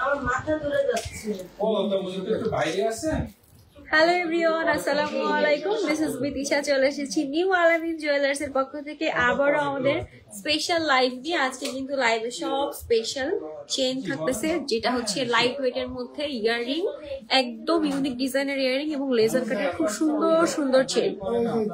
আমার মাথা ধরে যাচ্ছে। ও তো মুঝে একটু বাইরে আছে। হ্যালো এভরিওয়ান, আসসালামু আলাইকুম। দিস ইজ বিতিশা, চলে এসেছি নিউ আলামিন জুয়েলার্স এর পক্ষ থেকে আবারও আমাদের স্পেশাল লাইভ নিয়ে। আজকে কিন্তু লাইভে সব স্পেশাল চেইন থাকতেছে, যেটা হচ্ছে লাইট ওয়েট এর মধ্যে ইয়াররিং, একদম ইউনিক ডিজাইনের ইয়াররিং এবং লেজার কাটের খুব সুন্দর সুন্দর চেইন।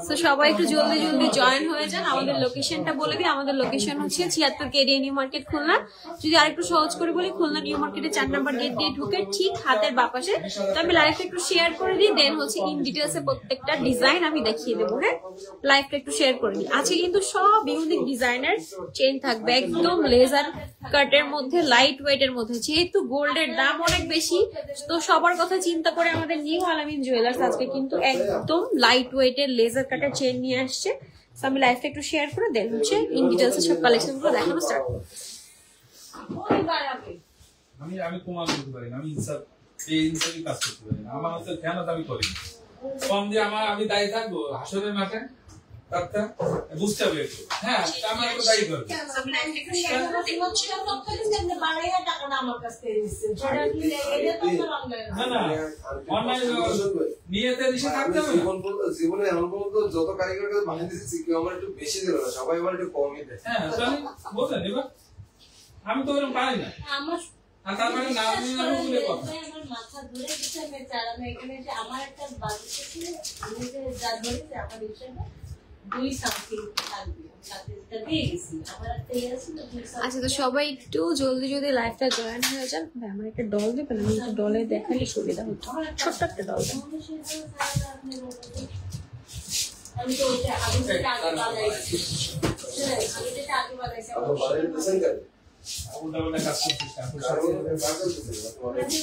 তো সবাই একটু জলদি জলদি জয়েন হয়ে যান। আমাদের লোকেশনটা বলে দিই, আমাদের লোকেশন হচ্ছে 76 কেডিএ নিউ মার্কেট খুলনা। যদি আরেকটু সহজ করে বলি, খুলনা নিউ মার্কেটে 4 নম্বর গেট দিয়ে ঢুকে ঠিক হাতের বাপাশে। তো আমি লাইভটা একটু শেয়ার করে দিই, দেন হচ্ছে ইন ডিটেলসে প্রত্যেকটা ডিজাইন আমি দেখিয়ে দেবো। হ্যাঁ, লাইভটা একটু শেয়ার করে দিই। আজকে কিন্তু সব ইউনিক ডিজাইনের চেইন থাকবে, একদম লেজার কাটের মধ্যে, লাইট ওয়েট এর মধ্যে। যেহেতু গোল্ডের দাম অনেক বেশি, তো সবার কথা চিন্তা করে আমাদের নিউ আলামিন জুয়েলার্স আজকে কিন্তু একদম লাইট ওয়েট এর লেজার কাটের চেইন নিয়ে আসছে। আমি লাইভটা একটু শেয়ার করে দেন হচ্ছে ইন ডিটেলসে সব কালেকশন গুলো দেখানো স্টার্ট করব। আমি তোমার বলতে পারি না, আমি ইনসাফ এই ইনসাফই কাজ করতে পারি না। আমার হচ্ছে কেন দাবি করি কম যে আমি দায়ী থাকবো হাসরের মাঠে, তাতে বুঝতে হবে একটু। হ্যাঁ, আমার একটু দায়ী করবে। জীবনে এমন বলতো যত কারিগর বানিয়ে দিয়েছি কেউ আমার একটু বেশি দিল না, সবাই আমার একটু কমই দেয়। হ্যাঁ, বলতেন এবার আমি তো ওরকম পারি না। তার মানে না আমি বলে কথা আমার মাথা ধরে গেছে। আমি চালানো এখানে যে আমার একটা বাজেট ছিল, আমি যে যা ধরে যে আমার হিসেবে 2 সামথিং থাকবে, সাথে এটা দিয়ে গেছি। আমার একটা ইয়ে ছিল 2 সামথিং। আচ্ছা, তো সবাই একটু জলদি জলদি লাইভটা জয়েন হয়ে যান। ভাই আমার একটা ডল দেবেন, আমি একটু ডলে দেখালে সুবিধা হতো। ছোট্ট একটা ডল দেন। আমি তো ওইটা আগে থেকে আগে বানাইছি। আমি যেটা আগে বানাইছি আপনি বাড়িতে দিয়েছেন কেন? উল্টা উল্টা কাজ করছিস না। আমি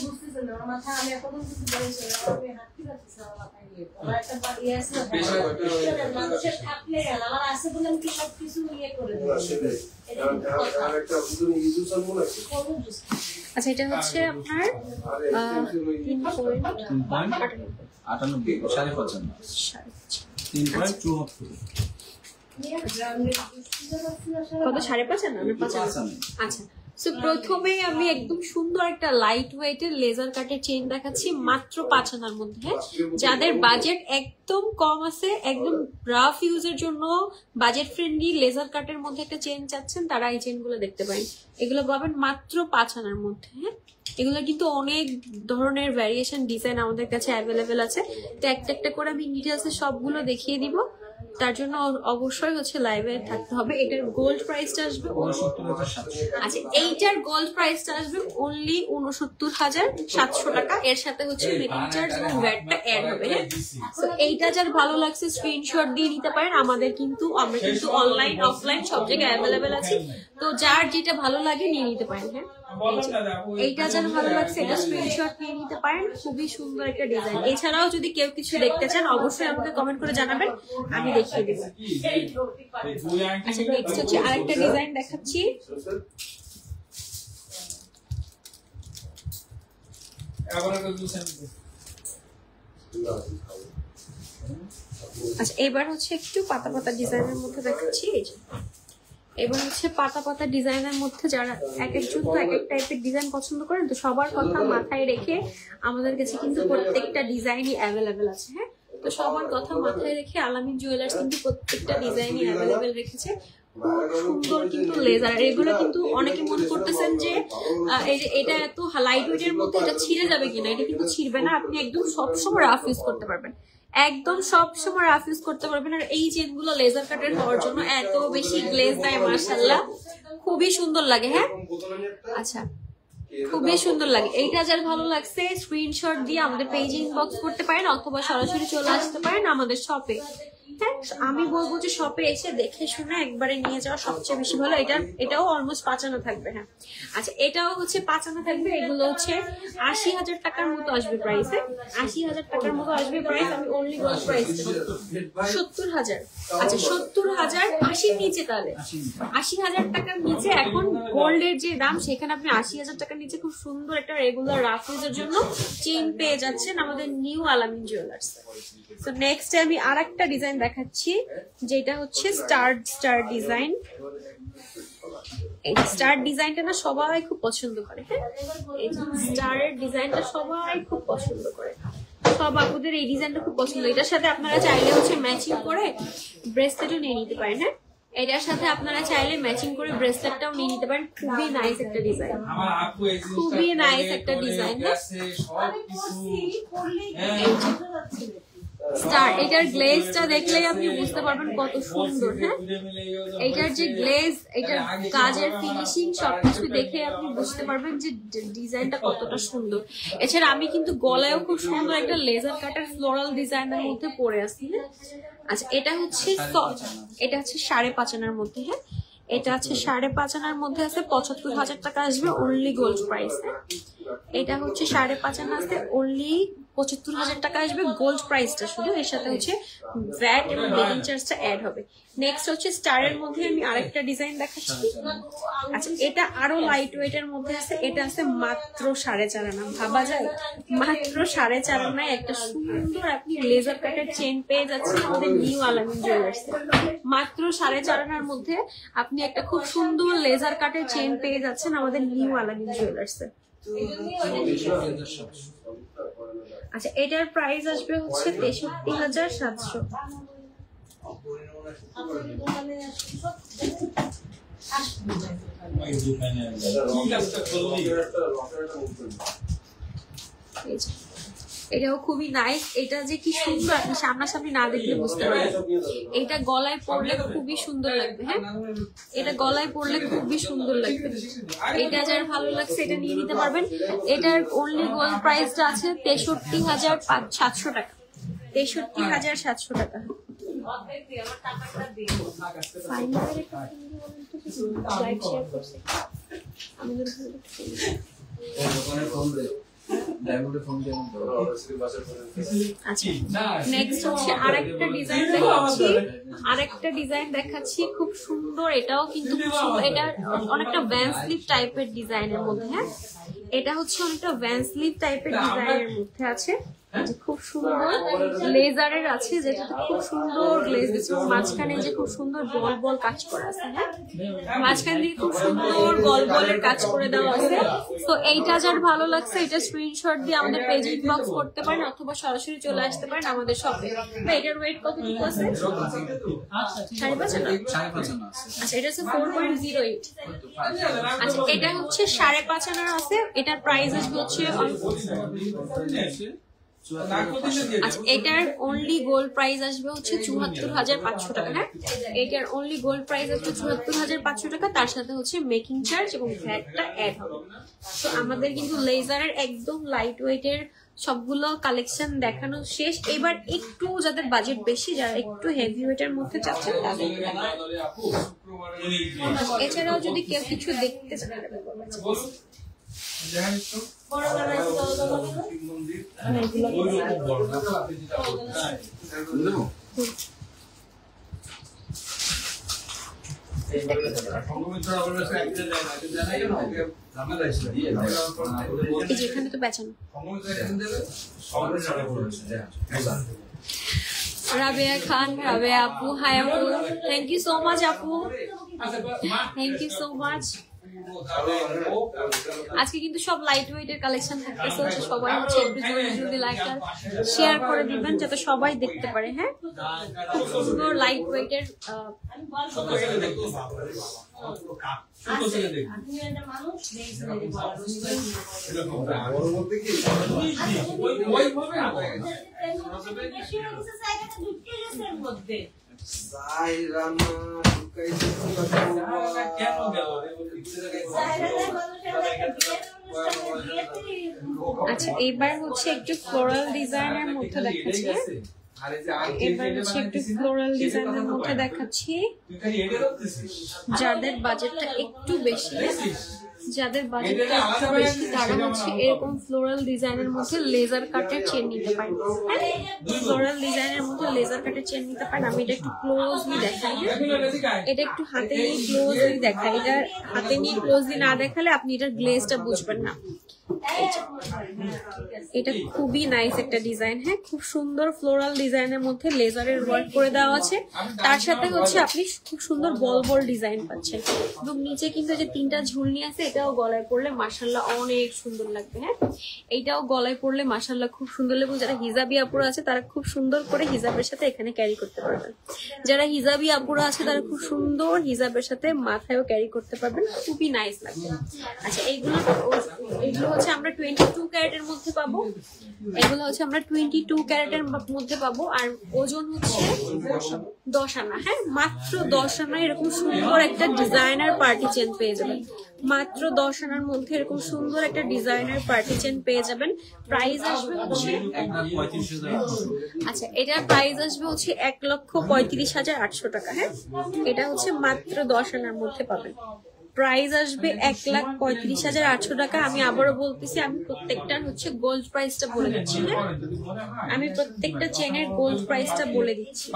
বুঝতেছি না, আমার মাথা আমি এখন কিছু বলছি না, আমি হাঁটতে পারছি না আমার মাথায় নিয়ে। আমার একটা বাড়ি আছে, মানুষের থাকলে আমার আছে বলে আমি সব কিছু ইয়ে করে দেবো। আচ্ছা, এটা হচ্ছে আপনার 3.75 5.5 না 5 আচ্ছা। সো প্রথমে আমি একদম সুন্দর একটা লাইট ওয়েটের লেজার কাটের চেইন দেখাচ্ছি মাত্র 5 আনার মধ্যে। যাদের বাজেট একদম কম আছে, একদম রাফ ইউজের জন্য বাজেট ফ্রেন্ডলি লেজার কাটের মধ্যে একটা চেইন চাচ্ছেন, তারা এই চেইন গুলো দেখতে পারেন। এগুলো পাবেন মাত্র 5 আনার মধ্যে। হ্যাঁ, এগুলো কিন্তু অনেক ধরনের ভ্যারিয়েশন ডিজাইন আমাদের কাছে অ্যাভেলেবেল আছে। তো একটা একটা করে আমি ডিটেলসে সবগুলো দেখিয়ে দিব। তার জন্য অবশ্যই হচ্ছে লাইভে থাকতে হবে। এটার গোল্ড প্রাইসটা আসবে 69,700। আচ্ছা, এইটার গোল্ড প্রাইসটা আসবে অনলি 69,700 টাকা। এর সাথে হচ্ছে মেকিং চার্জ এবং ভ্যাটটা অ্যাড হবে। হ্যাঁ, তো এইটা যার ভালো লাগছে স্ক্রিনশট দিয়ে নিতে পারেন। আমরা কিন্তু অনলাইন অফলাইন সব জায়গায় অ্যাভেলেবেল আছে। তো যার যেটা ভালো লাগে নিয়ে নিতে পারেন। হ্যাঁ, এইটা যার ভালো লাগছে এটা স্ক্রিনশট নিয়ে নিতে পারেন। খুবই সুন্দর একটা ডিজাইন। এছাড়াও যদি কেউ কিছু দেখতে চান অবশ্যই আমাকে কমেন্ট করে জানাবেন, আমি দেখিয়ে দেব। আচ্ছা, নেক্সট হচ্ছে আরেকটা ডিজাইন দেখাচ্ছি। আচ্ছা, এবার হচ্ছে একটু পাতা পাতা ডিজাইনের মধ্যে দেখাচ্ছি। এই যে এবার হচ্ছে পাতা পাতা ডিজাইনের মধ্যে যারা এক একজন তো এক এক টাইপের ডিজাইন পছন্দ করেন, তো সবার কথা মাথায় রেখে আমাদের কাছে কিন্তু প্রত্যেকটা ডিজাইনই অ্যাভেলেবেল আছে। হ্যাঁ, তো সবার কথা মাথায় রেখে আলামিন জুয়েলার্স কিন্তু প্রত্যেকটা ডিজাইনই অ্যাভেলেবেল রেখেছে। সুন্দর কিন্তু লেজার। এগুলো কিন্তু অনেকে মনে করতেছেন যে এটা এত লাইট ওয়েটের মধ্যে এটা ছিঁড়ে যাবে কিনা, এটা কিন্তু ছিঁড়বে না। আপনি একদম সবসময় রাফ ইউজ করতে পারবেন, একদম সবসময় রাফ ইউজ করতে পারবেন। আর এই চেনগুলো লেজার কাটের হওয়ার জন্য এত বেশি গ্লেজ দেয়, মাশাআল্লাহ খুবই সুন্দর লাগে। হ্যাঁ, আচ্ছা, খুবই সুন্দর লাগে। এইটা যার ভালো লাগছে স্ক্রিনশট দিয়ে আমাদের পেজে ইনবক্স করতে পারেন অথবা সরাসরি চলে আসতে পারেন আমাদের শপে। হ্যাঁ, আমি বলবো যে শপে এসে দেখে শুনে একবারে নিয়ে যাওয়া সবচেয়ে বেশি ভালো। এটাও অলমোস্ট 5 আনা থাকবে। হ্যাঁ, আচ্ছা, এটাও হচ্ছে 5 আনা থাকবে। এগুলো হচ্ছে 80,000 টাকার মতো আসবে প্রাইস। 80,000 টাকার মতো আসবে প্রাইস। আমি অনলি গোল্ড প্রাইস 70,000। আচ্ছা, 70,000 80 নিচে, তাহলে 80,000 টাকার নিচে এখন গোল্ডের যে দাম, সেখানে আপনি 80,000 টাকার নিচে খুব সুন্দর একটা রেগুলার রাফ ইউজের জন্য চেইন পেয়ে যাচ্ছেন আমাদের নিউ আলামিন জুয়েলার্স। তো নেক্সট আমি আরেকটা ডিজাইন দেখাচ্ছি, যেটা হচ্ছে স্টার ডিজাইন। এই স্টার ডিজাইনটা না সবাই খুব পছন্দ করে। হ্যাঁ, এই স্টারের ডিজাইনটা সবাই খুব পছন্দ করে, সব আপুদের এই ডিজাইনটা খুব পছন্দ। এটার সাথে আপনারা চাইলে হচ্ছে ম্যাচিং করে ব্রেসলেটও নিয়ে নিতে পারেন। হ্যাঁ, এটার সাথে আপনারা চাইলে ম্যাচিং করে ব্রেসলেটটাও নিয়ে নিতে পারেন। খুবই নাইস একটা ডিজাইন, খুবই নাইস একটা ডিজাইন। স্টার, এটার গ্লেজটা দেখলেই আপনি বুঝতে পারবেন কত সুন্দর। হ্যাঁ, এটার যে গ্লেজ, এটার কাজের ফিনিশিং সবকিছু দেখে আপনি বুঝতে পারবেন যে ডিজাইনটা কতটা সুন্দর। এছাড়া আমি কিন্তু গলায়ও খুব সুন্দর একটা লেজার কাটার ফ্লোরাল ডিজাইনের মধ্যে পরে আসছি। আচ্ছা, এটা হচ্ছে 5.5 আনার মধ্যে। হ্যাঁ, এটা আছে 5.5 আনার মধ্যে আছে, 75,000 টাকা আসবে অনলি গোল্ড প্রাইস। এটা হচ্ছে 5.5 আনা আছে, অনলি 75,000 টাকা আসবে গোল্ড প্রাইসটা শুধু। এর সাথে হচ্ছে ভ্যাট এবং মেকিং চার্জটা অ্যাড হবে। নেক্সট হচ্ছে স্টারের মধ্যে আমি আরেকটা ডিজাইন দেখাচ্ছি। আচ্ছা, এটা আরো লাইট ওয়েটের মধ্যে আছে। এটা আছে মাত্র 4.5 আনা। ভাবা যায়, মাত্র 4.5 আনায় একটা সুন্দর আপনি লেজার কাটের চেন পেয়ে যাচ্ছেন আমাদের নিউ আলামিন জুয়েলার্স। মাত্র 4.5 আনার মধ্যে আপনি একটা খুব সুন্দর লেজার কাটের চেন পেয়ে যাচ্ছেন আমাদের নিউ আলামিন জুয়েলার্স। আচ্ছা, এটার প্রাইস আসবে হচ্ছে 63,700। এটাও খুবই নাইস। এটা যে কি সুন্দর আপনি সামনাসামনি না দেখলে বুঝতে পারবেন। এটা গলায় পরলে খুবই সুন্দর লাগবে। হ্যাঁ, এটা গলায় পরলে খুবই সুন্দর লাগবে। এটা যার ভালো লাগছে এটা নিয়ে নিতে পারবেন। এটার অনলি গোল্ড প্রাইসটা আছে 63,700 টাকা। 63,700 টাকা। আচ্ছা, নেক্সট হচ্ছে আরেকটা ডিজাইন দেখাচ্ছি খুব সুন্দর। এটাও কিন্তু এটা অনেকটা ভ্যান স্লিভ টাইপের ডিজাইনের মধ্যে। হ্যাঁ, এটা হচ্ছে অনেকটা ভ্যান স্লিভ টাইপের ডিজাইনের মধ্যে আছে, খুব সুন্দর লেজারের আছে, যেটাতে খুব সুন্দর গ্লেজ দিচ্ছে। মাঝখানে যে খুব সুন্দর বল বল কাজ করা আছে। হ্যাঁ, মাঝখান দিয়ে খুব সুন্দর বল বলের কাজ করে দেওয়া আছে। তো এইটা যার ভালো লাগছে এটা স্ক্রিনশট দিয়ে আমাদের পেজে ইনবক্স করতে পারেন অথবা সরাসরি চলে আসতে পারেন আমাদের শপে। এটার ওয়েট কতটুকু আছে? 5.5 আনা। আচ্ছা, এটা হচ্ছে 4.08। আচ্ছা, এটা হচ্ছে 5.5 আনার আছে। এটার প্রাইস আসবে হচ্ছে আচ্ছা, এটার অনলি গোল্ড প্রাইস আসবে হচ্ছে 74,500 টাকা। হ্যাঁ, এটার অনলি গোল্ড প্রাইস আসবে 74,500 টাকা। তার সাথে হচ্ছে মেকিং চার্জ এবং ভ্যাটটা অ্যাড হবে। তো আমাদের কিন্তু লেজারের একদম লাইট ওয়েটের সবগুলো কালেকশন দেখানো শেষ। এবার একটু যাদের বাজেট বেশি, যারা একটু হেভি ওয়েটের মধ্যে চাচ্ছেন তাদের। এছাড়াও যদি কেউ কিছু দেখতে চান এখানে তো বেচানো। রাবেয়া খান, রাবেয়া আপু, হাই আপু, থ্যাংক ইউ সো মাচ আপু, থ্যাংক ইউ সো মাচ। আজকে কিন্তু সব লাইট ওয়েটের কালেকশন থাকতেছে, সবাই হচ্ছে একটু জলদি লাইকটা শেয়ার করে দিবেন যাতে সবাই দেখতে পারে। হ্যাঁ, খুব সুন্দর লাইট ওয়েটের আচ্ছা, এবার হচ্ছে একটু ফ্লোরাল ডিজাইনের মধ্যে দেখাচ্ছি। এবার হচ্ছে একটু ফ্লোরাল ডিজাইনের মধ্যে দেখাচ্ছি। যাদের বাজেটটা একটু বেশি, তারা হচ্ছে এরকম ফ্লোরাল ডিজাইনের মধ্যে লেজার কাটের চেন নিতে পারেন। ফ্লোরাল ডিজাইনের মধ্যে লেজার কাটের চেন নিতে পারেন। আমি এটা একটু ক্লোজলি দেখাই। এটা একটু হাতে নিয়ে ক্লোজলি দেখাই। এটা হাতে নিয়ে ক্লোজলি না দেখালে আপনি এটার গ্লেজটা বুঝবেন না। এটা খুবই নাইস একটা ডিজাইন, হ্যাঁ খুব সুন্দর ফ্লোরাল ডিজাইনের মধ্যে লেজারের ওয়ার্ক করে দেওয়া আছে। তার সাথে হচ্ছে আপনি খুব সুন্দর বল বল ডিজাইন পাচ্ছেন এবং নিচে কিন্তু যে 3টা ঝুলনি আছে এটাও গলায় পরলে মাশাআল্লাহ অনেক সুন্দর লাগবে। হ্যাঁ এইটাও গলায় পরলে মাশাআল্লাহ খুব সুন্দর লাগবে। যারা হিজাবি আপুরা আছে তারা খুব সুন্দর করে হিজাবের সাথে এখানে ক্যারি করতে পারবেন। যারা হিজাবি আপুরা আছে তারা খুব সুন্দর হিজাবের সাথে মাথায়ও ক্যারি করতে পারবেন, খুবই নাইস লাগবে। আচ্ছা এইগুলো হচ্ছে আমরা 22 ক্যারেটের মধ্যে পাবো, এগুলো হচ্ছে আমরা 22 ক্যারেটের মধ্যে পাবো। আর ওজন হচ্ছে 10 আনা। হ্যাঁ মাত্র 10 আনা এরকম সুন্দর একটা ডিজাইনার পার্টি চেন পেয়ে যাবেন। মাত্র 10 আনার মধ্যে এরকম সুন্দর একটা ডিজাইনার পার্টি চেন পেয়ে যাবেন। প্রাইস আসবে হচ্ছে আচ্ছা এটার প্রাইস আসবে হচ্ছে 1,35,800 টাকা। হ্যাঁ এটা হচ্ছে মাত্র 10 আনার মধ্যে পাবেন। প্রাইস আসবে 1,35,800 টাকা। আমি আবারও বলতেছি, আমি প্রত্যেকটার হচ্ছে গোল্ড প্রাইসটা বলে দিচ্ছি। হ্যাঁ আমি প্রত্যেকটা চেনের গোল্ড প্রাইসটা বলে দিচ্ছি।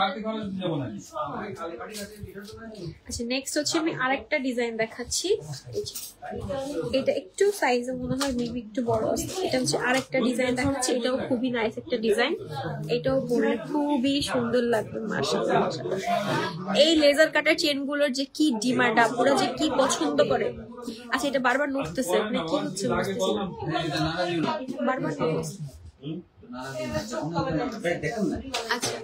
আচ্ছা নেক্সট হচ্ছে আমি আরেকটা ডিজাইন দেখাচ্ছি। এটা একটু সাইজে মনে হয় মেবি একটু বড় আছে। এটা হচ্ছে আরেকটা ডিজাইন দেখাচ্ছি, এটাও খুবই নাইস একটা ডিজাইন, এটাও পরলে খুবই সুন্দর লাগবে মাশাআল্লাহ। এই লেজার কাটার চেনগুলোর যে কি ডিমান্ড, আপুরা যে কি পছন্দ করে। আচ্ছা এটা বারবার নড়তেছে, আপনি কি হচ্ছে বারবার আচ্ছা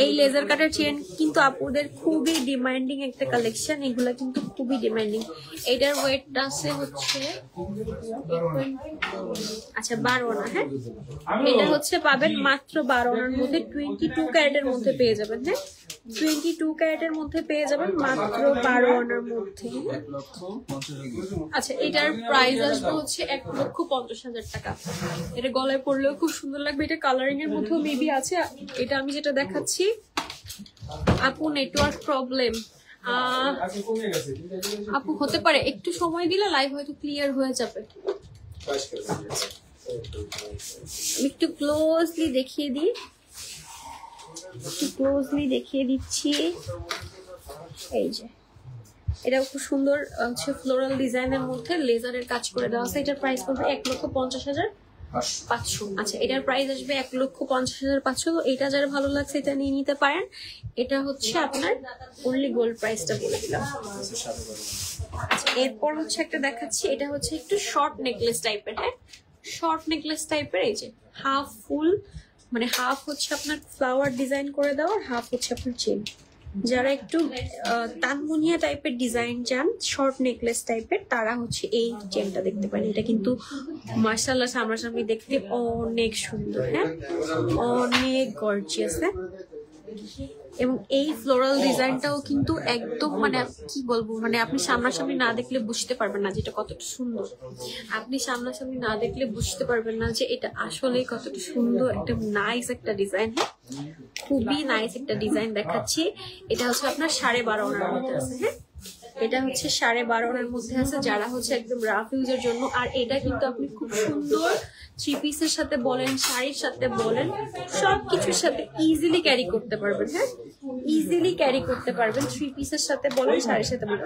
এই লেজার কাটার চেন কিন্তু আপুদের খুবই ডিমান্ডিং একটা কালেকশন, এগুলা কিন্তু খুবই ডিমান্ডিং। এটার ওয়েটটা আছে হচ্ছে আচ্ছা 12 আনা। হ্যাঁ এটা হচ্ছে পাবেন মাত্র 12 আনার মধ্যে, 22 ক্যারেটের মধ্যে পেয়ে যাবেন। হ্যাঁ 22 ক্যারেটের মধ্যে পেয়ে যাবেন মাত্র 12 আনার মধ্যে। আচ্ছা এটার প্রাইস আসবে হচ্ছে 1,50,000 টাকা। এটা গলায় পরলেও খুব সুন্দর লাগবে। এটা কালারিং এর মধ্যেও মেবি আছে। এটা আমি যেটা দেখাচ্ছি, আপু নেটওয়ার্ক প্রবলেম আপু হতে পারে, একটু সময় দিলে লাইভ হয়তো ক্লিয়ার হয়ে যাবে। আমি একটু ক্লোজলি দেখিয়ে দিই, একটু ক্লোজলি দেখিয়ে দিচ্ছি। এই যে এটাও খুব সুন্দর হচ্ছে ফ্লোরাল ডিজাইনের মধ্যে লেজারের কাজ করে দেওয়া আছে। এটার প্রাইস পড়বে 1,50,500। আচ্ছা এটার প্রাইস আসবে 1,50,500। তো এটা যারা ভালো লাগছে এটা নিয়ে নিতে পারেন। এটা হচ্ছে আপনার অনলি গোল্ড প্রাইসটা বলে দিলাম। আচ্ছা এরপর হচ্ছে একটা দেখাচ্ছি, এটা হচ্ছে একটু শর্ট নেকলেস টাইপের। হ্যাঁ শর্ট নেকলেস টাইপের, এই যে হাফ ফুল মানে হাফ হচ্ছে আপনার ফ্লাওয়ার ডিজাইন করে দেওয়া, হাফ হচ্ছে আপনার চেন। যারা একটু তানমুনিয়া টাইপের ডিজাইন চান শর্ট নেকলেস টাইপের, তারা হচ্ছে এই চেনটা দেখতে পারেন। এটা কিন্তু মাশাআল্লাহ সামনাসামনি দেখতে অনেক সুন্দর। হ্যাঁ অনেক গর্জিয়াস। হ্যাঁ এবং এই ফ্লোরাল ডিজাইনটাও কিন্তু একদম মানে কি বলবো, মানে আপনি সামনাসামনি না দেখলে বুঝতে পারবেন না যে এটা কতটা সুন্দর। আপনি সামনাসামনি না দেখলে বুঝতে পারবেন না যে এটা আসলে কতটা সুন্দর একটা নাইস একটা ডিজাইন। খুবই নাইস একটা ডিজাইন দেখাচ্ছি। এটা হচ্ছে আপনার 12.5 আনার মধ্যে আছে। হ্যাঁ এটা হচ্ছে 12.5 আনার মধ্যে আছে, যারা হচ্ছে একদম রাফ ইউজের জন্য। আর এটা কিন্তু আপনি খুব সুন্দর 3 পিসের সাথে বলেন, শাড়ির সাথে বলেন, সবকিছুর সাথে ইজিলি ক্যারি করতে পারবেন। হ্যাঁ ইজিলি ক্যারি করতে পারবেন 3 পিসের সাথে বলেন, শাড়ির সাথে বলেন।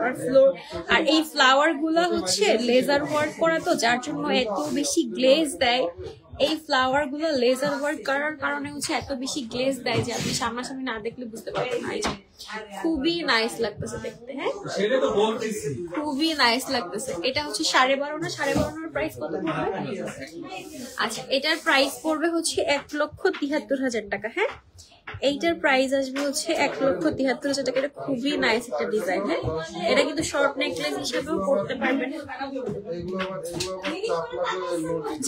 আর এই ফ্লাওয়ার গুলা হচ্ছে লেজার ওয়ার্ক করা, তো যার জন্য এত বেশি গ্লেজ দেয়। এই ফ্লাওয়ার গুলো লেজার ওয়ার্ক করার কারণে হচ্ছে এত বেশি গ্লেজ দেয় যে আপনি সামনাসামনি না দেখলে বুঝতে পারবেন না। খুবই নাইস লাগতেছে দেখতে। হ্যাঁ খুবই নাইস লাগতেছে। এটা হচ্ছে 12.5 না, 12.5 প্রাইস কত পড়বে? আচ্ছা এটার প্রাইস পড়বে হচ্ছে 1,73,000 টাকা। হ্যাঁ এইটার প্রাইস আসবে হচ্ছে 1,73,000 টাকা। এটা খুবই নাইস একটা ডিজাইন। হ্যাঁ এটা কিন্তু শর্ট নেকলেস হিসেবেও পড়তে পারবেন।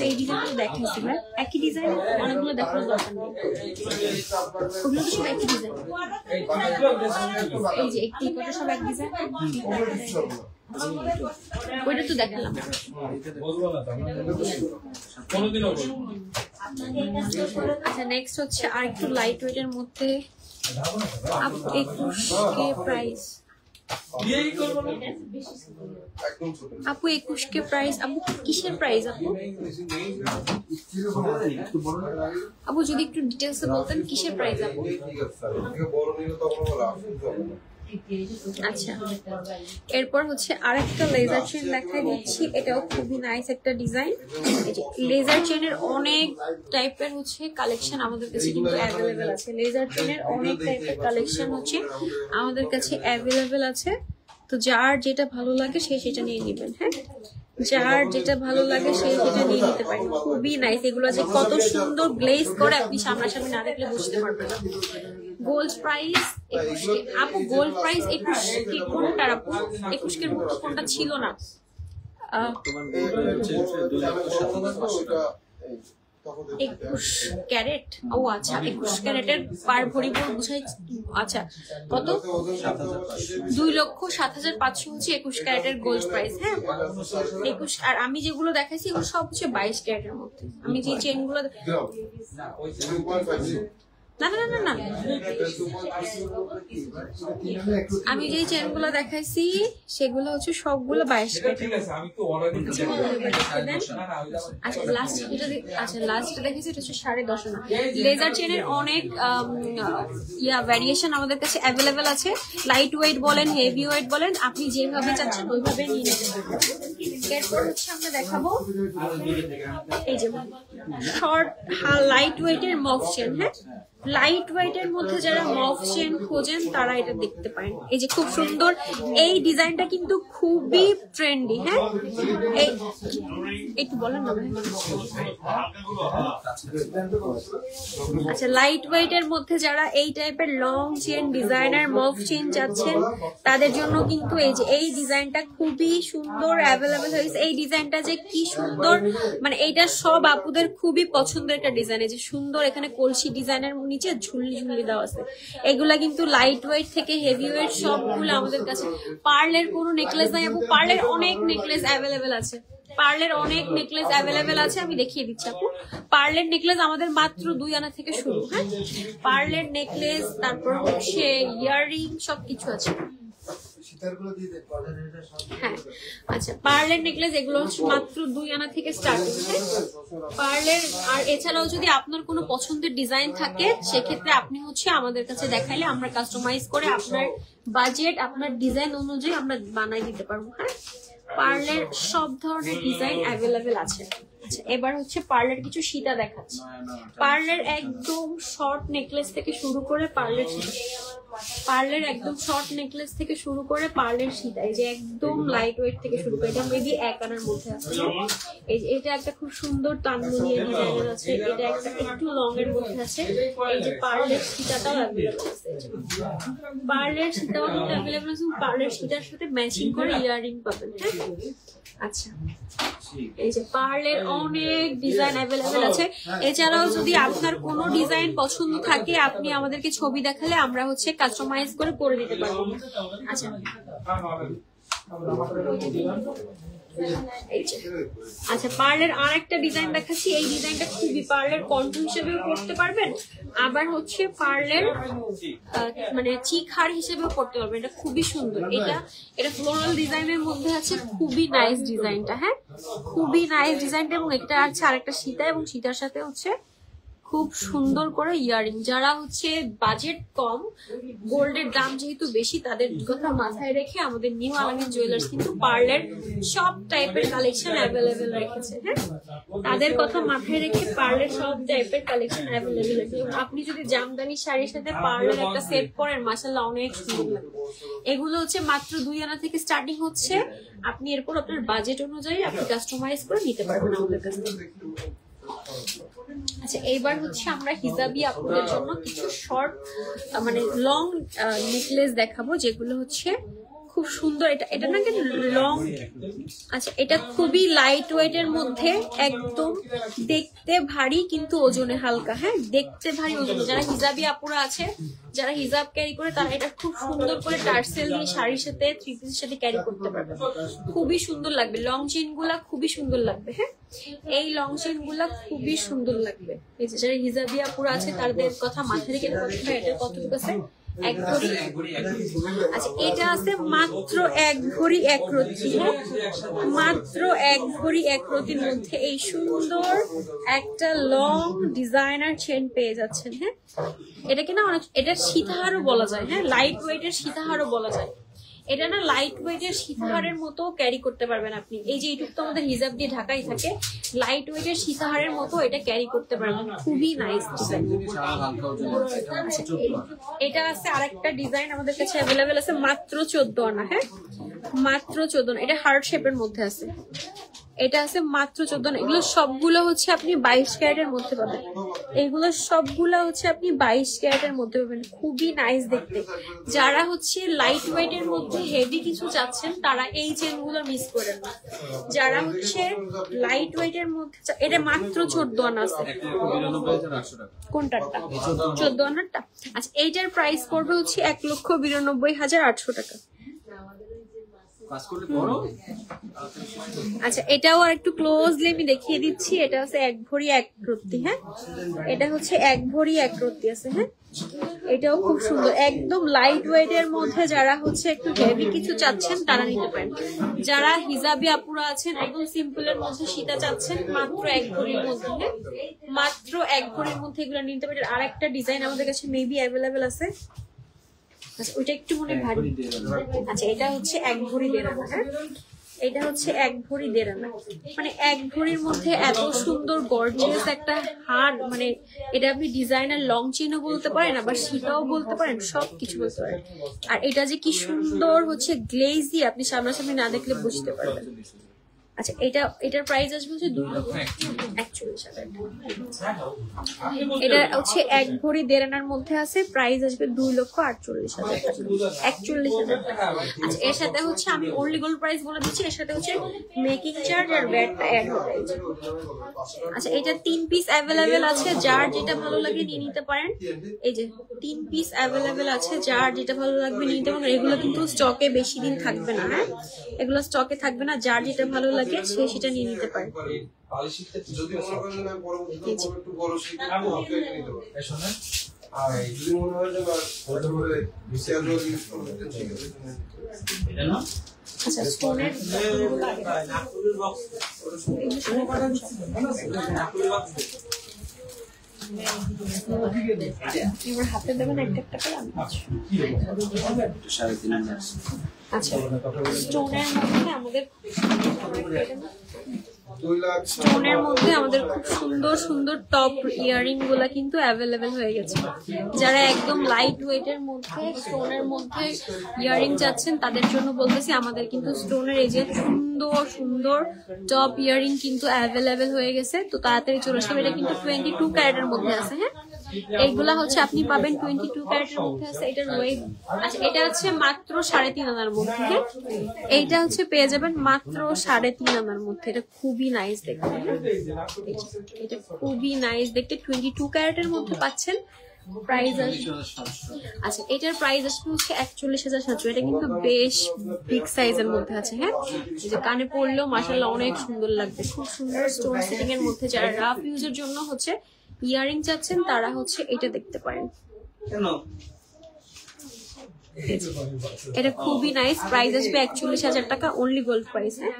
এই ডিজাইনটা দেখাচ্ছি ভাই, একই ডিজাইন অনেকগুলো দেখার দরকার নেই, ওগুলো তো সব একই ডিজাইন। এই যে একটি কত সব এক ডিজাইন, ওইটা তো দেখালাম। আচ্ছা নেক্সট হচ্ছে আর একটু লাইট ওয়েট এর মধ্যে 21K প্রাইস। আপু 21K প্রাইস। আপু কিসের প্রাইস আপু? আপু যদি একটু ডিটেলসে বলতেন কিসের প্রাইস আপু? আচ্ছা, এরপর হচ্ছে আরেকটা লেজার চেন দেখাই দিচ্ছি, এটাও খুবই নাইস একটা ডিজাইন। এই যে লেজার চেনের অনেক টাইপের হচ্ছে কালেকশন আমাদের কাছে কিন্তু অ্যাভেলেবেল আছে। লেজার চেনের অনেক টাইপের কালেকশন হচ্ছে আমাদের কাছে অ্যাভেলেবেল আছে। তো যার যেটা ভালো লাগে সে সেটা নিয়ে নেবেন। হ্যাঁ, যার যেটা ভালো লাগে সে সেটা নিয়ে নিতে পারেন। খুবই নাইস, এগুলো যে কত সুন্দর গ্লেজ করে আপনি সামনাসামনি না দেখলে বুঝতে পারবেন না। গোল্ড প্রাইস 21 আপু, গোল্ড প্রাইস 21 কি কোনটা আপু? 21 এর মতো কোনটা ছিল না? 21 ক্যারেট। ও আচ্ছা, 21 ক্যারেটের পার ভরি বুঝাই। আচ্ছা, কত? 2,07,500 হচ্ছে 21 ক্যারেটের গোল্ড প্রাইস। হ্যাঁ 21। আর আমি যেগুলো দেখাইছি এগুলো সব হচ্ছে 22 ক্যারেটের মধ্যে। আমি যে চেনগুলো না না না না আমি যে চেনগুলো দেখাইছি সেগুলো হচ্ছে সবগুলো 22 ক্যারেটের। আচ্ছা লাস্ট লাস্টটা দেখেছি এটা হচ্ছে 10.5 আনা। লেজার চেনের অনেক ভ্যারিয়েশন আমাদের কাছে অ্যাভেলেবেল আছে। লাইট ওয়েট বলেন, হেভি ওয়েট বলেন, আপনি যেভাবে চাচ্ছেন ওইভাবে নিয়ে নিতে পারবেন। এরপর হচ্ছে আমরা দেখাবো এই যে শর্ট লাইট ওয়েটের মফ চেন। হ্যাঁ, লাইট ওয়েটের মধ্যে যারা মফ চেন খোঁজেন তারা এটা দেখতে পারেন। এই যে খুব সুন্দর এই ডিজাইনটা কিন্তু খুবই ট্রেন্ডি। হ্যাঁ, এই একটু বলেন না। আচ্ছা, লাইট ওয়েটের মধ্যে যারা এই টাইপের লং চেন ডিজাইনার মফ চেন চাচ্ছেন তাদের জন্য কিন্তু এই যে এই ডিজাইনটা খুবই সুন্দর অ্যাভেলেবেল হয়েছে। এই ডিজাইনটা যে কি সুন্দর, মানে এইটা সব আপুদের খুবই পছন্দের একটা ডিজাইন। এই যে সুন্দর এখানে কলসি ডিজাইনের নিচে ঝুলি ঝুলি দেওয়া আছে। এগুলা কিন্তু লাইট ওয়েট থেকে হেভি ওয়েট সবগুলো আমাদের কাছে। পার্লের কোনো নেকলেস নাই আপু? পার্লের অনেক নেকলেস অ্যাভেলেবেল আছে। পার্লের অনেক নেকলেস অ্যাভেলেবেল আছে, আমি দেখিয়ে দিচ্ছি আপু। পার্লের নেকলেস আমাদের মাত্র 2 আনা থেকে শুরু। হ্যাঁ, পার্লের নেকলেস, তারপর হচ্ছে ইয়াররিং সবকিছু আছে। হ্যাঁ আচ্ছা, পার্লের নেকলেস এগুলো হচ্ছে মাত্র 2 আনা থেকে স্টার্টিং। পার্লের আর এছাড়াও যদি আপনার কোনো পছন্দের ডিজাইন থাকে সেক্ষেত্রে আপনি হচ্ছে আমাদের কাছে দেখাইলে আমরা কাস্টমাইজ করে আপনার বাজেট আপনার ডিজাইন অনুযায়ী আমরা বানাই দিতে পারবো। হ্যাঁ, পার্লের সব ধরনের ডিজাইন অ্যাভেলেবেল আছে। আচ্ছা, এবার হচ্ছে পার্লের কিছু সীতা দেখাচ্ছি। পার্লের একদম শর্ট নেকলেস থেকে শুরু করে পার্লের একদম শর্ট নেকলেস থেকে শুরু করে পার্লের সীতা, এই যে একদম লাইট ওয়েট থেকে শুরু করে, এটা মেবি 1 আনার মধ্যে আছে। এই যে এটা একটা খুব সুন্দর তানমুনিয়া ডিজাইনের আছে, এটা একটা একটু লং এর মধ্যে আছে। এই যে পার্লের সীতাটাও অ্যাভেলেবল আছে। পার্লের সীতাও কিন্তু অ্যাভেলেবল আছে। পার্লের সীতার সাথে ম্যাচিং করে ইয়াররিং পাবেন। হ্যাঁ আচ্ছা, এই যে পার্লের অনেক ডিজাইন অ্যাভেলেবেল আছে। এছাড়াও যদি আপনার কোনো ডিজাইন পছন্দ থাকে আপনি আমাদেরকে ছবি দেখালে আমরা হচ্ছে কাস্টমাইজ করে দিতে পারবো। আচ্ছা আচ্ছা, পার্লের আর একটা ডিজাইন দেখাচ্ছি। এই ডিজাইনটা খুবই পার্লের কন্ট্রো হিসেবেও করতে পারবেন, আবার হচ্ছে পার্লের মানে চিকহার হিসেবেও করতে পারবেন। এটা খুবই সুন্দর। এটা ফ্লোরাল ডিজাইনের মধ্যে আছে, খুবই নাইস ডিজাইনটা। হ্যাঁ, খুবই নাইস ডিজাইনটা। এবং এটা আছে আরেকটা সীতা, এবং সীতার সাথে হচ্ছে খুব সুন্দর করে ইয়াররিং। যারা হচ্ছে বাজেট কম, গোল্ডের দাম যেহেতু বেশি, তাদের কথা মাথায় রেখে আমাদের নিউ আলামিন জুয়েলার্স কিন্তু পার্লের সব টাইপের কালেকশন অ্যাভেলেবেল রেখেছে। হ্যাঁ, তাদের কথা মাথায় রেখে পার্লের সব টাইপের কালেকশন অ্যাভেলেবেল রেখেছে। আপনি যদি জামদানি শাড়ির সাথে পার্লের একটা সেট করেন, মাশাআল্লাহ অনেক সুন্দর লাগবে। এগুলো হচ্ছে মাত্র 2 আনা থেকে স্টার্টিং হচ্ছে। আপনি এরপর আপনার বাজেট অনুযায়ী আপনি কাস্টমাইজ করে নিতে পারবেন আমাদের কাছ থেকে। আচ্ছা, এইবার হচ্ছে আমরা হিজাবি আপুদের জন্য কিছু শর্ট মানে লং নেকলেস দেখাবো, যেগুলো হচ্ছে খুব সুন্দর। এটা না কিন্তু লং। আচ্ছা, এটা খুবই লাইট ওয়েটের মধ্যে, একদম দেখতে ভারী কিন্তু ওজনে হালকা। হ্যাঁ, দেখতে ভারী ওজনে। যারা হিজাবি আপুরা আছে, যারা হিজাব ক্যারি করে, তারা এটা খুব সুন্দর করে টার্সেল দিয়ে শাড়ির সাথে, থ্রি পিসের সাথে ক্যারি করতে পারবে। খুবই সুন্দর লাগবে। লং চেন গুলা খুবই সুন্দর লাগবে। হ্যাঁ, এই লং চেন গুলা খুবই সুন্দর লাগবে। এই যে যারা হিজাবি আপুরা আছে তাদের কথা মাথায় রেখে এটার কতটুকু আছে, এক ভরি। আচ্ছা এটা আছে মাত্র 1 ভরি 1 রতি, মাত্র 1 ভরি 1 রতির মধ্যে এই সুন্দর একটা লং ডিজাইনার চেন পেয়ে যাচ্ছেন। হ্যাঁ, এটাকে না অনেক, এটা সীতাহারও বলা যায়। হ্যাঁ, লাইট ওয়েটের সীতাহারও বলা যায়। এটা না লাইট ওয়েটের সীতাহারের মতো ক্যারি করতে পারবেন আপনি। এই যে এইটুকু তো আমাদের হিজাব দিয়ে ঢাকাই থাকে, লাইট ওয়েটের সীতাহারের মতো এটা ক্যারি করতে পারবেন। খুবই নাইস ডিজাইন। এটা আছে আরেকটা ডিজাইন আমাদের কাছে অ্যাভেলেবেল আছে মাত্র 14 আনা। হ্যাঁ, মাত্র 14 আনা। এটা হার্ট শেপের মধ্যে আছে। এটা আছে মাত্র 14 আনা। এগুলো সবগুলো হচ্ছে আপনি 22 ক্যারেটের মধ্যে পাবেন। এগুলো সবগুলো হচ্ছে আপনি 22 ক্যারেটের মধ্যে পাবেন। খুবই নাইস দেখতে। যারা হচ্ছে লাইট ওয়েটের মধ্যে হেভি কিছু চাচ্ছেন তারা এই চেনগুলো মিস করেন না। যারা হচ্ছে লাইট ওয়েটের মধ্যে, এটা মাত্র 14 আনা আছে। কোনটারটা? 14 আনারটা। আচ্ছা এইটার প্রাইস পড়বে হচ্ছে 1,92,800 টাকা। আচ্ছা এটাও আর একটু ক্লোজলি আমি দেখিয়ে দিচ্ছি। এটা হচ্ছে 1 ভরি 1 রত্তি। হ্যাঁ, এটা হচ্ছে 1 ভরি 1 রত্তি আছে। হ্যাঁ, এটাও খুব সুন্দর, একদম লাইট ওয়েটের মধ্যে। যারা হচ্ছে একটু হেভি কিছু চাচ্ছেন তারা নিতে পারেন। যারা হিজাবি আপুরা আছেন একদম সিম্পলের মধ্যে সীতা চাচ্ছেন মাত্র 1 ভরির মধ্যে, মাত্র 1 ভরির মধ্যে এগুলো নিতে পারেন। আর একটা ডিজাইন আমাদের কাছে মেবি অ্যাভেলেবেল আছে। আচ্ছা ওইটা একটু মনে ভারী। আচ্ছা এটা হচ্ছে 1 ভরি 1.5 আনা। হ্যাঁ, এটা হচ্ছে 1 ভরি 1.5 আনা। মানে 1 ভরির মধ্যে এত সুন্দর গর্জিয়াস একটা হার, মানে এটা আপনি ডিজাইনার লং চেনও বলতে পারেন, আবার সীতাও বলতে পারেন, সবকিছু বলতে পারেন। আর এটা যে কি সুন্দর হচ্ছে গ্লেজি, আপনি সামনাসামনি না দেখলে বুঝতে পারবেন। আচ্ছা এটার প্রাইস আসবে হচ্ছে 2,41,000। এটা হচ্ছে 1 ভরি 1.5 আনার মধ্যে আছে, প্রাইস আসবে 2,48,000 টাকা, 41,000 টাকা। আচ্ছা এর সাথে হচ্ছে আমি অনলি গোল্ড প্রাইস বলে দিচ্ছি, এর সাথে হচ্ছে মেকিং চার্জ আর ভ্যাটটা অ্যাড হবে। আচ্ছা এটা 3 পিস অ্যাভেলেবেল আছে, যার যেটা ভালো লাগে নিয়ে নিতে পারেন। এই যে 3 পিস অ্যাভেলেবেল আছে, যার যেটা ভালো লাগবে নিয়ে নিতে পারেন। এগুলো কিন্তু স্টকে বেশি দিন থাকবে না। হ্যাঁ, এগুলো স্টকে থাকবে না, যার যেটা ভালো লাগে সে সেটা নিয়ে নিতে পারে। যদি মনে করেন আমি পরবর্তীতে একটু বড় শিখে নিতে পারি। আর যদি মনে হয় যে বড় করে বিশাল ইউজ করতে ঠিক আছে এটা না। আচ্ছা স্টোনের এবার হাতে দেবেন একটা একটা করে। আচ্ছা স্টোনের মধ্যে আমাদের খুব সুন্দর সুন্দর টপ ইয়ারিং গুলা কিন্তু অ্যাভেলেবেল হয়ে গেছে। যারা একদম লাইট ওয়েটের মধ্যে স্টোনের মধ্যে ইয়ারিং চাচ্ছেন তাদের জন্য বলতেছি, আমাদের কিন্তু স্টোনের এই যে সুন্দর সুন্দর টপ ইয়ারিং কিন্তু অ্যাভেলেবেল হয়ে গেছে। তো তাড়াতাড়ি চলে আসবে। এটা কিন্তু 22 ক্যারেটের মধ্যে আছে। হ্যাঁ, এইগুলা হচ্ছে আপনি পাবেন 22 ক্যারেটের মধ্যে আছে। এটার ওয়েট আচ্ছা এটা হচ্ছে মাত্র 3.5 আনার মধ্যে। হ্যাঁ, এইটা হচ্ছে পেয়ে যাবেন মাত্র 3.5 আনার মধ্যে। এটা খুবই নাইস দেখতে। এটা খুবই নাইস দেখতে, 22 ক্যারেটের মধ্যে পাচ্ছেন। প্রাইস আচ্ছা এটার প্রাইস আসবে হচ্ছে 41,700। এটা কিন্তু বেশ বিগ সাইজের মধ্যে আছে। হ্যাঁ, এই যে কানে পড়লেও মাশাআল্লাহ অনেক সুন্দর লাগবে। খুব সুন্দর স্টোন সেটিং এর মধ্যে। যারা রাফ ইউজের জন্য হচ্ছে ইয়ারিং চাচ্ছেন তারা হচ্ছে এটা দেখতে পারেন। এটা খুবই নাইস। প্রাইস আসবে 41,000 টাকা, অনলি গোল্ড প্রাইস। হ্যাঁ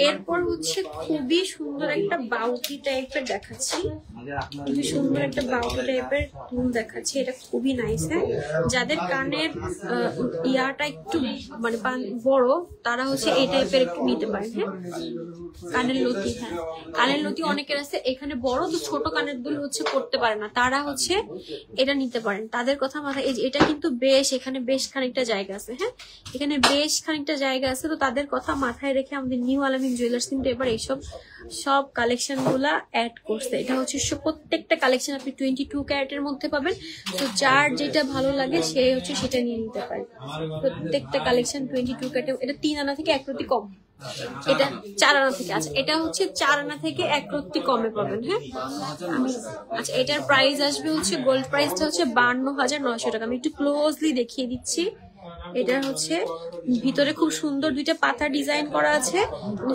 এরপর হচ্ছে খুবই সুন্দর একটা বাউটি টাইপের দেখাচ্ছি। খুবই সুন্দর একটা বাউটি টাইপের ফুল দেখাচ্ছি। এটা খুবই নাইস। হ্যাঁ, যাদের কানের ইয়াটা একটু মানে বড় তারা হচ্ছে এই টাইপের একটু নিতে পারেন। হ্যাঁ, কানের লতি। হ্যাঁ, কানের লতি অনেকের আছে এখানে বড়, তো ছোট কানের দুল হচ্ছে করতে পারে না, তারা হচ্ছে এটা নিতে পারেন। তাদের কথা মাথায়, এটা কিন্তু বেশ এখানে বেশ খানিকটা জায়গা আছে। হ্যাঁ, এখানে বেশ খানিকটা জায়গা আছে, তো তাদের কথা মাথায় রেখে আমাদের নিউ আলামিন জুয়েলার্স কিন্তু এবার এইসব সব কালেকশন গুলা অ্যাড করছে। এটা হচ্ছে প্রত্যেকটা কালেকশন আপনি 22 ক্যারেটের মধ্যে পাবেন। তো যার যেটা ভালো লাগে সে হচ্ছে সেটা নিয়ে নিতে পারে। প্রত্যেকটা কালেকশন 22 ক্যারেট। এটা 3 আনা থেকে 1 রতি কম, এটা 4 আনা থেকে। আচ্ছা এটা হচ্ছে 4 আনা থেকে 1 রতি কমে পাবেন। হ্যাঁ, আচ্ছা এটার প্রাইস আসবে হচ্ছে গোল্ড প্রাইসটা হচ্ছে 52,900 টাকা। আমি একটু ক্লোজলি দেখিয়ে দিচ্ছি। এটা হচ্ছে ভিতরে খুব সুন্দর দুইটা পাতা ডিজাইন করা আছে,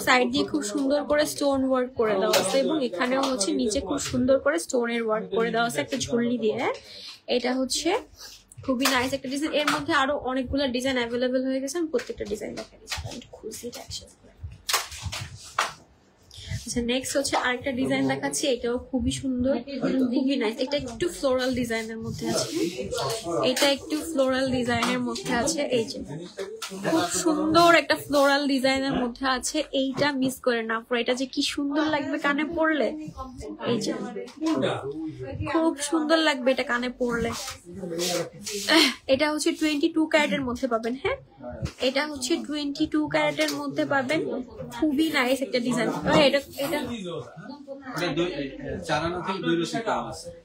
সাইড দিয়ে খুব সুন্দর করে স্টোন ওয়ার্ক করে দেওয়া আছে, এবং এখানেও হচ্ছে নিচে খুব সুন্দর করে স্টোনের ওয়ার্ক করে দেওয়া আছে একটা ঝুলনি দিয়ে। এটা হচ্ছে খুবই নাইস একটা ডিজাইন। এর মধ্যে আরো অনেকগুলো ডিজাইন অ্যাভেলেবেল হয়ে গেছে, আমি প্রত্যেকটা ডিজাইন দেখাই দিচ্ছি, খুশি একসাথে। আচ্ছা, নেক্সট হচ্ছে আরেকটা ডিজাইন দেখাচ্ছি, এটাও খুবই সুন্দর, খুবই নাইস। এটা একটু ফ্লোরাল ডিজাইনের মধ্যে আছে, এটা একটু ফ্লোরাল ডিজাইনের মধ্যে আছে। এই যে খুব সুন্দর একটা ফ্লোরাল ডিজাইনের মধ্যে আছে, এইটা মিস করে না পুরো। এটা যে কি সুন্দর লাগবে কানে পরলে, এই যে খুব সুন্দর লাগবে এটা কানে পরলে। এটা হচ্ছে 22 ক্যারেটের মধ্যে পাবেন। হ্যাঁ, এটা হচ্ছে 22 ক্যারেটের মধ্যে পাবেন, খুবই নাইস একটা ডিজাইন। এটা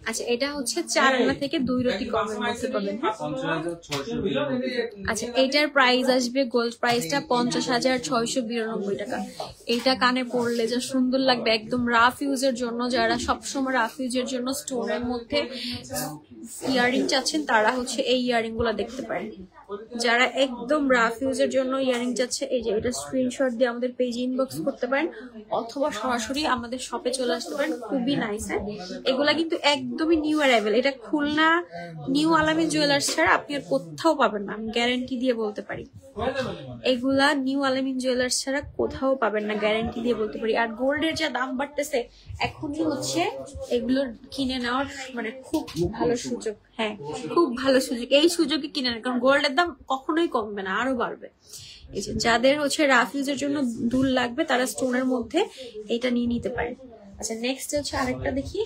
আচ্ছা, এটা হচ্ছে 4 আনা থেকে 2 রতি কমের মধ্যে পাবেন। আচ্ছা, এটার প্রাইস আসবে, গোল্ড প্রাইসটা 50,692 টাকা। এইটা কানে পরলে যা সুন্দর লাগবে, একদম রাফ ইউজের জন্য, যারা সবসময় রাফ ইউজের জন্য স্টোনের মধ্যে ইয়ারিং চাচ্ছেন তারা হচ্ছে এই ইয়ারিং গুলা দেখতে পারেন। যারা একদম রাফ ইউজের জন্য ইয়ারিং চাচ্ছে, এই যে এটা স্ক্রিনশট দিয়ে আমাদের পেজে ইনবক্স করতে পারেন, অথবা সরাসরি আমাদের শপে চলে আসতে পারেন। খুবই নাইস। হ্যাঁ, এগুলা কিন্তু একদমই নিউ অ্যারাইভেল। এটা খুলনা নিউ আলামিন জুয়েলার্স ছাড়া আপনি আর কোথাও পাবেন না, আমি গ্যারান্টি দিয়ে বলতে পারি। এগুলা নিউ আলামিন জুয়েলার্স ছাড়া কোথাও পাবেন না, গ্যারান্টি দিয়ে বলতে পারি। আর গোল্ডের যা দাম বাড়তেছে, এখনই হচ্ছে এগুলোর কিনে নেওয়ার মানে খুব ভালো সুযোগ। হ্যাঁ, খুব ভালো সুযোগ, এই সুযোগে কিনে নেন, কারণ গোল্ডের দাম কখনোই কমবে না, আরো বাড়বে। এই যে যাদের হচ্ছে রাফ ইউজের জন্য দুল লাগবে তারা স্টোনের মধ্যে এটা নিয়ে নিতে পারেন। আচ্ছা, নেক্সট হচ্ছে আরেকটা দেখি।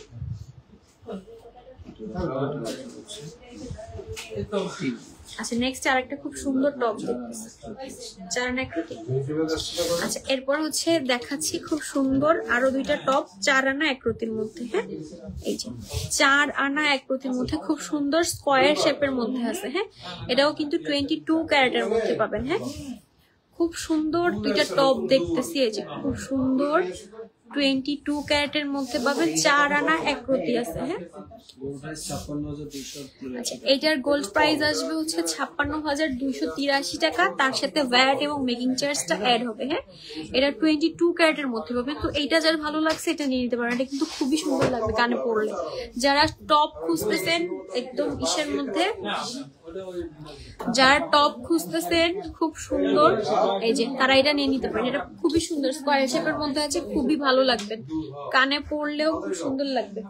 আচ্ছা, নেক্সট আরেকটা খুব সুন্দর টপ দেখতেছি, 4 আনা 1 রতি। আচ্ছা, এরপর হচ্ছে দেখাচ্ছি খুব সুন্দর আরো 2টা টপ 4 আনা 1 রতির মধ্যে। হ্যাঁ, এই যে 4 আনা 1 রতির মধ্যে খুব সুন্দর স্কোয়ার শেপের মধ্যে আছে। হ্যাঁ, এটাও কিন্তু 22 ক্যারেটের মধ্যে পাবেন। হ্যাঁ, খুব সুন্দর 2টা টপ দেখতেছি, এই যে খুব সুন্দর 22 ক্যারেটের মধ্যে পাবেন, 4 আনা 1 রতি আছে। হ্যাঁ, আচ্ছা, এটার গোল্ড প্রাইস আসবে হচ্ছে 56,283 টাকা, তার সাথে ভ্যাট এবং মেকিং চার্জটা অ্যাড হবে। হ্যাঁ, এটা 22 ক্যারেটের মধ্যে পাবেন। তো এইটা যার ভালো লাগছে এটা নিয়ে নিতে পারেন, এটা কিন্তু খুবই সুন্দর লাগবে কানে পরলে। যারা টপ খুঁজতেছেন একদম ইসের মধ্যে, যারা টপ খুঁজতেছেন খুব সুন্দর, এই যে তারা এটা নিয়ে নিতে পারেন। এটা খুবই সুন্দর, স্কোয়ার শেপের মধ্যে আছে, খুবই ভালো লাগবে, কানে পরলেও খুব সুন্দর লাগবে।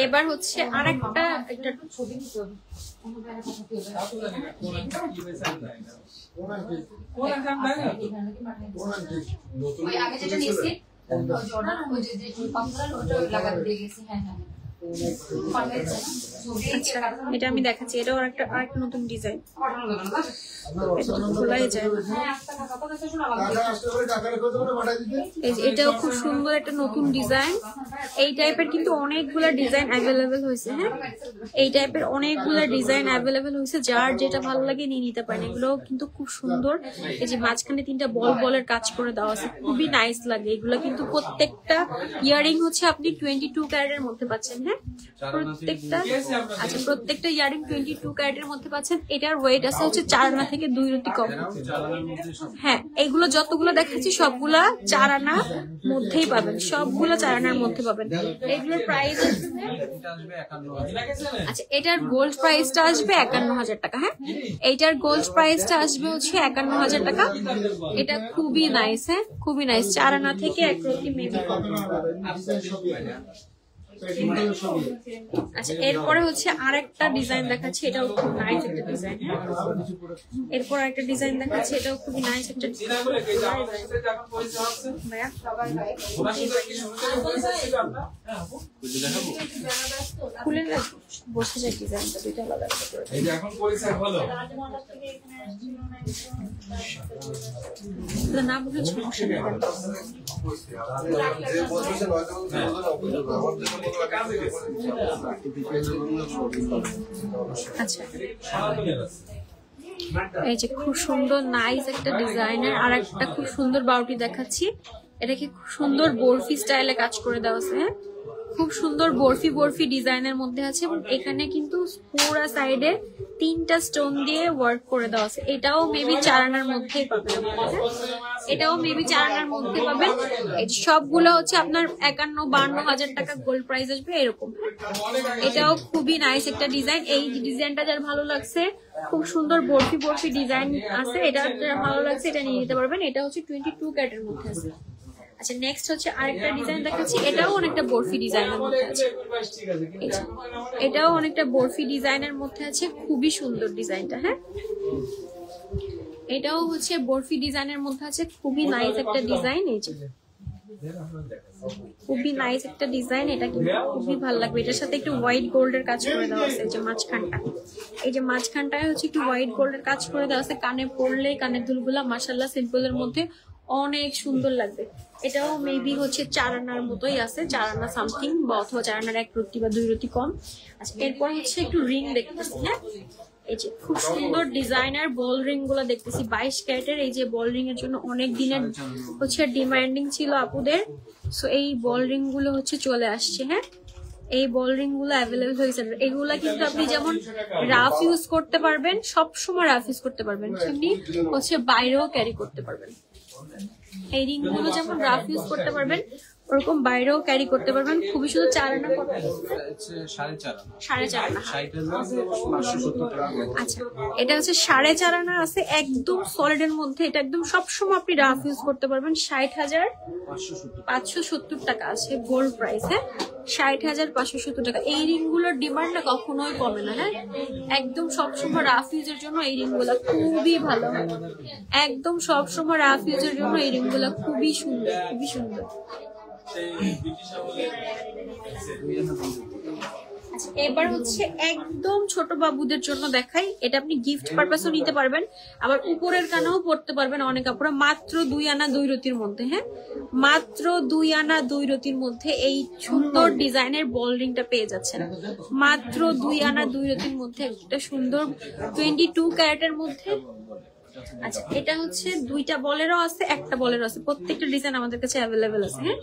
এবার হচ্ছে আরেকটা একটা আচ্ছা, এটা আমি দেখাচ্ছি, এটাও আরেকটা নতুন ডিজাইন, খোলাই যায়। এটাও খুব সুন্দর একটা নতুন ডিজাইন। এই টাইপের কিন্তু অনেকগুলা ডিজাইন অ্যাভেলেবেল হয়েছে। হ্যাঁ, এই টাইপের অনেকগুলা ডিজাইন অ্যাভেলেবেল হয়েছে, যার যেটা ভালো লাগে নিয়ে নিতে পারেন। এগুলো কিন্তু খুব সুন্দর, এই যে মাঝখানে 3টা বলের কাজ করে দেওয়া আছে, খুবই নাইস লাগে। এগুলো কিন্তু প্রত্যেকটা ইয়ারিং হচ্ছে আপনি 22 ক্যারেটের মধ্যে পাচ্ছেন। হ্যাঁ, প্রত্যেকটা, আচ্ছা, প্রত্যেকটা ইয়ারিং 22 ক্যারেটের মধ্যে পাচ্ছেন। এটার ওয়েট আছে হচ্ছে 4 আনা থেকে 2 রতি কম। হ্যাঁ, এগুলো যতগুলো দেখাচ্ছি সবগুলা 4 আনার মধ্যেই পাবেন, সবগুলো 4 আনার মধ্যে পাবেন। এগুলোর প্রাইস আসবে, আচ্ছা, এটার গোল্ড প্রাইসটা আসবে 51,000 টাকা। হ্যাঁ, এইটার গোল্ড প্রাইসটা আসবে হচ্ছে 51,000 টাকা। এটা খুবই নাইস। হ্যাঁ, খুবই নাইস, 4 আনা থেকে 1 রতি মেবি কম। আচ্ছা, এরপরে হচ্ছে আরেকটা ডিজাইন দেখাচ্ছি, এটাও খুব নাইস একটা ডিজাইন। এরপর আরেকটা ডিজাইন দেখাচ্ছি, এটাও খুবই নাইস একটা খুলে বসে যায় ডিজাইনটা, দুইটা আলাদা না বুঝলে সমস্যা নেই। আচ্ছা, এই যে খুব সুন্দর নাইস একটা ডিজাইনের আর একটা খুব সুন্দর বাউটি দেখাচ্ছি। এটা কি খুব সুন্দর বরফি স্টাইলে কাজ করে দেওয়া আছে। হ্যাঁ, খুব সুন্দর বরফি বরফি ডিজাইনের মধ্যে আছে এবং এখানে কিন্তু পুরো সাইডে 3টা স্টোন দিয়ে ওয়ার্ক করে দেওয়া আছে। এটাও মেবি 4 আনার মধ্যেই পাবেন, এটাও মেবি 4 আনার মধ্যে পাবেন। এই সবগুলো হচ্ছে আপনার 51-52 হাজার টাকা গোল্ড প্রাইস আসবে এরকম। এটাও খুবই নাইস একটা ডিজাইন। এই ডিজাইনটা যার ভালো লাগছে, খুব সুন্দর বরফি বরফি ডিজাইন আছে, এটা যার ভালো লাগছে এটা নিয়ে নিতে পারবেন। এটা হচ্ছে 22 ক্যারেটের মধ্যে আছে। আচ্ছা নেক্সট হচ্ছে আরেকটা ডিজাইন দেখাচ্ছি, এটাও অনেকটা বরফি ডিজাইনের মধ্যে আছে। এটাও অনেকটা বরফি ডিজাইনের মধ্যে আছে, খুবই সুন্দর ডিজাইনটা। হ্যাঁ, এটাও হচ্ছে বরফি ডিজাইনের মধ্যে আছে, খুবই নাইস একটা ডিজাইন। এই যে খুবই নাইস একটা ডিজাইন, এটা কিন্তু খুবই ভালো লাগবে। এটার সাথে একটু হোয়াইট গোল্ডের কাজ করে দেওয়া আছে। এই যে মাঝখানটা, এই যে মাঝখানটায় হচ্ছে একটু হোয়াইট গোল্ডের কাজ করে দেওয়া আছে। কানে পরলে কানের দুলগুলা মাশাআল্লাহ সিম্পলের মধ্যে অনেক সুন্দর লাগবে। এটাও মেবি হচ্ছে 4 আনার মতোই আছে, 4 আনা সামথিং বা অথবা 4 আনার 1 রতি বা 2 রতি কম। আচ্ছা এরপর হচ্ছে একটু রিং দেখতেছি। হ্যাঁ, এই যে খুব সুন্দর ডিজাইনার বল রিং গুলো দেখতেছি 22 ক্যারেটের। এই যে বল রিং এর জন্য অনেক দিনের হচ্ছে ডিমান্ডিং ছিল আপুদের, সো এই বল রিং গুলো হচ্ছে চলে আসছে। হ্যাঁ, এই বল রিং গুলো অ্যাভেলেবল হয়েছে। এগুলা কিন্তু আপনি যেমন রাফ ইউজ করতে পারবেন, সব সময় রাফ ইউজ করতে পারবেন, তেমনি হচ্ছে বাইরেও ক্যারি করতে পারবেন। এই রিং গুলো যেমন রাফ ইউজ করতে পারবেন, ওরকম বাইরেও ক্যারি করতে পারবেন। খুবই শুধু 4 আনা কত? 4.5 আনা। আচ্ছা এটা হচ্ছে 4.5 আনা আছে, একদম সলিড এর মধ্যে। এটা একদম সবসময় আপনি রাফ ইউজ করতে পারবেন। 60,570 টাকা আছে গোল্ড প্রাইস। হ্যাঁ, 60,570 টাকা। এই রিং গুলোর ডিমান্ড না কখনোই কমে না। হ্যাঁ, একদম সবসময় রাফ ইউজের জন্য এই রিং গুলা খুবই ভালো হয়। একদম সবসময় রাফ ইউজের জন্য এই রিং গুলা খুবই সুন্দর, খুবই সুন্দর। আচ্ছা এবার হচ্ছে একদম ছোট বাবুদের জন্য দেখাই। এটা আপনি গিফট পারপাসও নিতে পারবেন, আবার উপরের কানেও পড়তে পারবেন। অনেক আপুরা মাত্র 2 আনা 2 রতির মধ্যে। হ্যাঁ, মাত্র 2 আনা 2 রতির মধ্যে এই সুন্দর ডিজাইনের বল রিংটা পেয়ে যাচ্ছেন। মাত্র 2 আনা 2 রতির মধ্যে একটা সুন্দর 22 ক্যারেটের মধ্যে। আচ্ছা এটা হচ্ছে 2টা বলেরও আছে, 1টা বলেরও আছে। প্রত্যেকটা ডিজাইন আমাদের কাছে অ্যাভেলেবেল আছে। হ্যাঁ,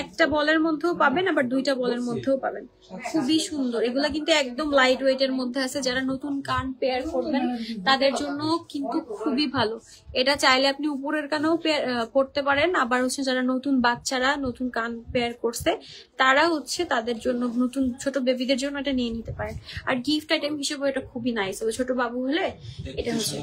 1টা বলের মধ্যেও পাবেন, আবার 2টা বলের মধ্যেও পাবেন। খুবই সুন্দর। এগুলা কিন্তু একদম লাইট ওয়েট এর মধ্যে আছে। যারা নতুন কান পেয়ার করবেন তাদের জন্য কিন্তু খুবই ভালো। এটা চাইলে আপনি উপরের কানেও পড়তে পারেন, আবার হচ্ছে যারা নতুন বাচ্চারা নতুন কান পেয়ার করছে তারা হচ্ছে তাদের জন্য, নতুন ছোট বেবিদের জন্য এটা নিয়ে নিতে পারেন। আর গিফট আইটেম হিসেবে এটা খুবই নাইস হবে ছোট বাবু হলে। এটা হচ্ছে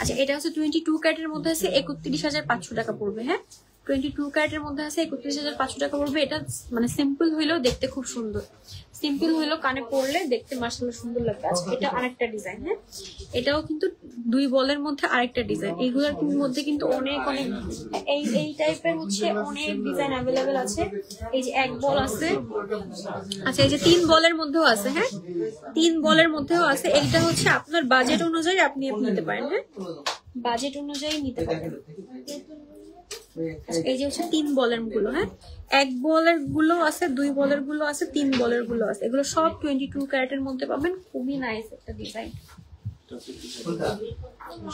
আচ্ছা এটা হচ্ছে 22 ক্যারেটের মধ্যে আছে, 31,500 টাকা পড়বে। হ্যাঁ, 22 ক্যারেটের মধ্যে আছে, 31,500 টাকা পড়বে। এটা মানে সিম্পল হইলেও দেখতে খুব সুন্দর, সিম্পল হইলেও কানে পড়লে দেখতে মাশাআল্লাহ সুন্দর লাগবে। আচ্ছা এটা আরেকটা ডিজাইন। হ্যাঁ, এটাও কিন্তু 2 বলের মধ্যে আরেকটা ডিজাইন। এইগুলোর মধ্যে কিন্তু অনেক অনেক এই টাইপের হচ্ছে অনেক ডিজাইন অ্যাভেলেবেল আছে। এই যে 1 বল আছে, আচ্ছা এই যে 3 বলের মধ্যেও আছে। হ্যাঁ, 3 বলের মধ্যেও আছে। এইটা হচ্ছে আপনার বাজেট অনুযায়ী আপনি নিতে পারেন। হ্যাঁ, বাজেট অনুযায়ী নিতে পারেন। এই যে হচ্ছে 3 বলের গুলো। হ্যাঁ, 1 বলের গুলো আছে, 2 বলের গুলো আছে, 3 বলের গুলো আছে। এগুলো সব 22 ক্যারেটের মধ্যে পাবেন। খুবই নাইস একটা ডিজাইন।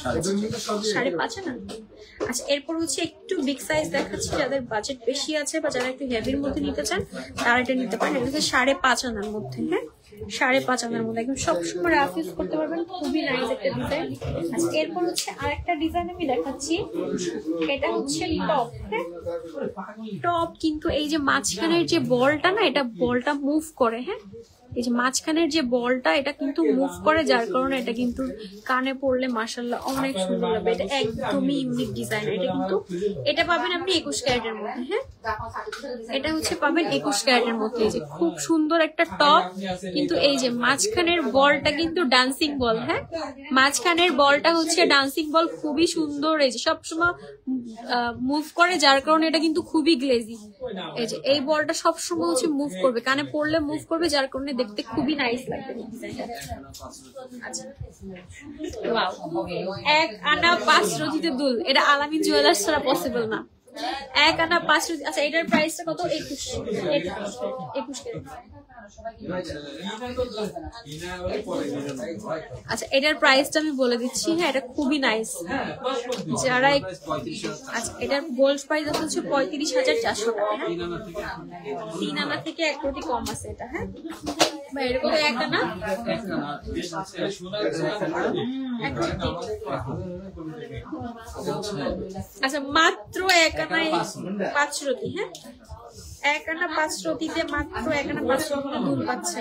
5.5 না। আচ্ছা এরপর হচ্ছে একটু বিগ সাইজ দেখাচ্ছি। যাদের বাজেট বেশি আছে বা যারা একটু হেভির মধ্যে নিতে চান তারা এটা নিতে পারেন। এটা হচ্ছে 5.5 আনার মধ্যে। হ্যাঁ, 5.5 আনার মধ্যে একদম সবসময় রাফ ইউজ করতে পারবেন। খুবই নাইস একটা ডিজাইন। আচ্ছা এরপর হচ্ছে আরেকটা ডিজাইন আমি দেখাচ্ছি। এটা হচ্ছে টপ। হ্যাঁ, টপ কিন্তু এই যে মাঝখানের যে বলটা না, এটা বলটা মুভ করে। হ্যাঁ, এই যে মাঝখানের যে বলটা এটা কিন্তু মুভ করে, যার কারণে এটা কিন্তু কানে পড়লে মাশাআল্লাহ অনেক সুন্দর লাগবে। এটা একদমই ইউনিক ডিজাইন। এটা কিন্তু এটা পাবেন আপনি 21 ক্যারেটের মধ্যে। হ্যাঁ, এটা হচ্ছে পাবেন 21 ক্যারেটের মধ্যে। এই যে খুব সুন্দর একটা টপ, কিন্তু এই যে মাঝখানের বলটা কিন্তু ডান্সিং বল। হ্যাঁ, মাঝখানের বলটা হচ্ছে ডান্সিং বল, খুবই সুন্দর। এই যে সবসময় মুভ করে, যার কারণে এটা কিন্তু খুবই গ্লেজি। এই যে এই বলটা সবসময় হচ্ছে মুভ করবে, কানে পড়লে মুভ করবে, যার কারণে দেখতে খুবই নাইস লাগবে ডিজাইনটা। আচ্ছা ওয়াও, 1 আনা 5 রতিতে দুল। এটা আলামিন জুয়েলার্স ছাড়া পসিবল না। 1 আনা 5 রতি। আচ্ছা এটার প্রাইসটা কত? 21 আচ্ছা এটার প্রাইসটা আমি বলে দিচ্ছি। হ্যাঁ এটা খুবই নাইস। যারা আচ্ছা এটার গোল্ড প্রাইস হচ্ছে 35,400 টাকা। 3 আনা থেকে 1 কোটি কম আছে এটা। হ্যাঁ ভাই এরকম 1 আনা আচ্ছা মাত্র 1 আনায় 5 রতি। হ্যাঁ 1 আনা 5 রতিতে মাত্র 1 আনা 5 রতিতে দুল পাচ্ছে।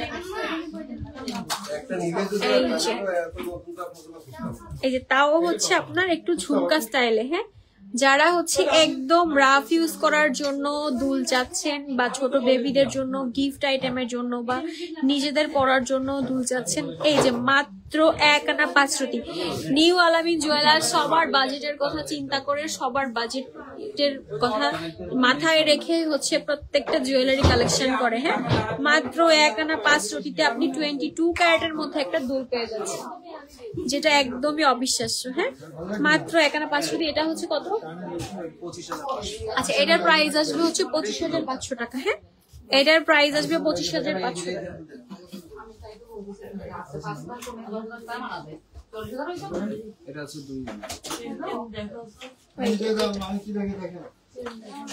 এই যে তাও হচ্ছে আপনার একটু ঝুমকা স্টাইলে। হ্যাঁ যারা হচ্ছে একদম রাফ ইউজ করার জন্য দুল চাচ্ছেন বা ছোট বেবিদের জন্য গিফট আইটেমের জন্য বা নিজেদের পরার জন্য দুল চাচ্ছেন, এই যে মাত্র 1 আনা 5 রতি। নিউ আলামিন জুয়েলার্স সবার বাজেটের কথা চিন্তা করে, সবার বাজেটের কথা মাথায় রেখে হচ্ছে প্রত্যেকটা জুয়েলারি কালেকশন করে। হ্যাঁ মাত্র 1 আনা 5 রতিতে আপনি 22 ক্যারেটের মধ্যে একটা দুল পেয়ে যাচ্ছেন, যেটা একদমই অবিশ্বাস্য। হ্যাঁ মাত্র 1 আনা 5 রতি। এটা হচ্ছে কত? আচ্ছা এটার প্রাইস আসবে হচ্ছে 25,500 টাকা। হ্যাঁ এটার প্রাইস আসবে 25,500 টাকা।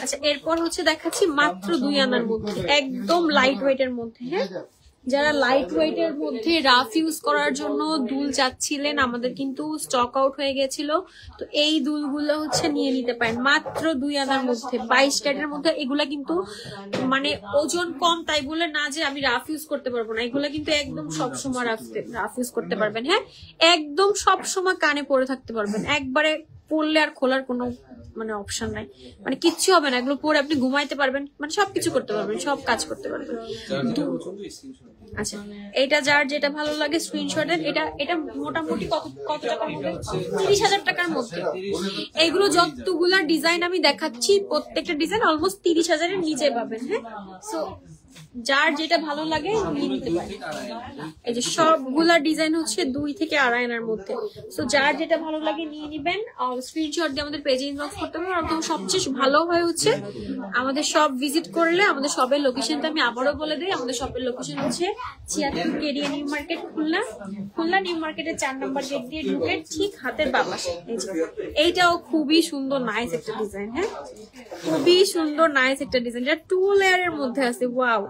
আচ্ছা এরপর হচ্ছে দেখাচ্ছি মাত্র 2 আনার মধ্যে একদম লাইট ওয়েটের মধ্যে। হ্যাঁ যারা লাইট ওয়েটের মধ্যে রাফ ইউজ করার জন্য দুল চাচ্ছিলেন, আমাদের কিন্তু স্টক আউট হয়ে গেছিল, তো এই দুলগুলো হচ্ছে নিয়ে নিতে পারেন মাত্র 2 আনার মধ্যে 22 ক্যারেটের মধ্যে। এগুলা কিন্তু মানে ওজন কম তাই বলে না যে আমি রাফ ইউজ করতে পারবো না, এগুলা কিন্তু একদম সবসময় রাফ ইউজ করতে পারবেন। হ্যাঁ একদম সবসময় কানে পরে থাকতে পারবেন, একবারে পরলে আর খোলার কোনো মানে অপশন নাই, মানে কিচ্ছু হবে না। এগুলো পরে আপনি ঘুমাইতে পারবেন, মানে সবকিছু করতে পারবেন, সব কাজ করতে পারবেন। আচ্ছা এটা যার যেটা ভালো লাগে স্ক্রিনশট দেন। এটা মোটামুটি কত টাকার মধ্যে? 30,000 টাকার মধ্যে। এইগুলো যতগুলা ডিজাইন আমি দেখাচ্ছি প্রত্যেকটা ডিজাইন অলমোস্ট 30,000 এর নিচে পাবেন। হ্যাঁ সো যার যেটা ভালো লাগে নিয়ে নিতে পারেন। এই যে সবগুলা ডিজাইন হচ্ছে 2 থেকে 2.5 আনার মধ্যে। সো যার যেটা ভালো লাগে নিয়ে নিবেন, আর স্ক্রিনশট দিয়ে আমাদের পেজে ইনবক্স করতে পারেন। অথবা সবচেয়ে ভালো হয় হচ্ছে আমাদের শপ ভিজিট করলে, আমাদের শপের লোকেশনটা আমি আবারও বলে দিই। আমাদের শপের লোকেশন হচ্ছে 76 Kedia new market, Khulna new মার্কেটের 4 নম্বর গেট দিয়ে ঢুকে ঠিক হাতের বাম পাশে। এইটাও খুবই সুন্দর নাইস একটা ডিজাইন। হ্যাঁ খুবই সুন্দর নাইস একটা ডিজাইন, এটা 2 লেয়ারের মধ্যে আছে। ওয়াও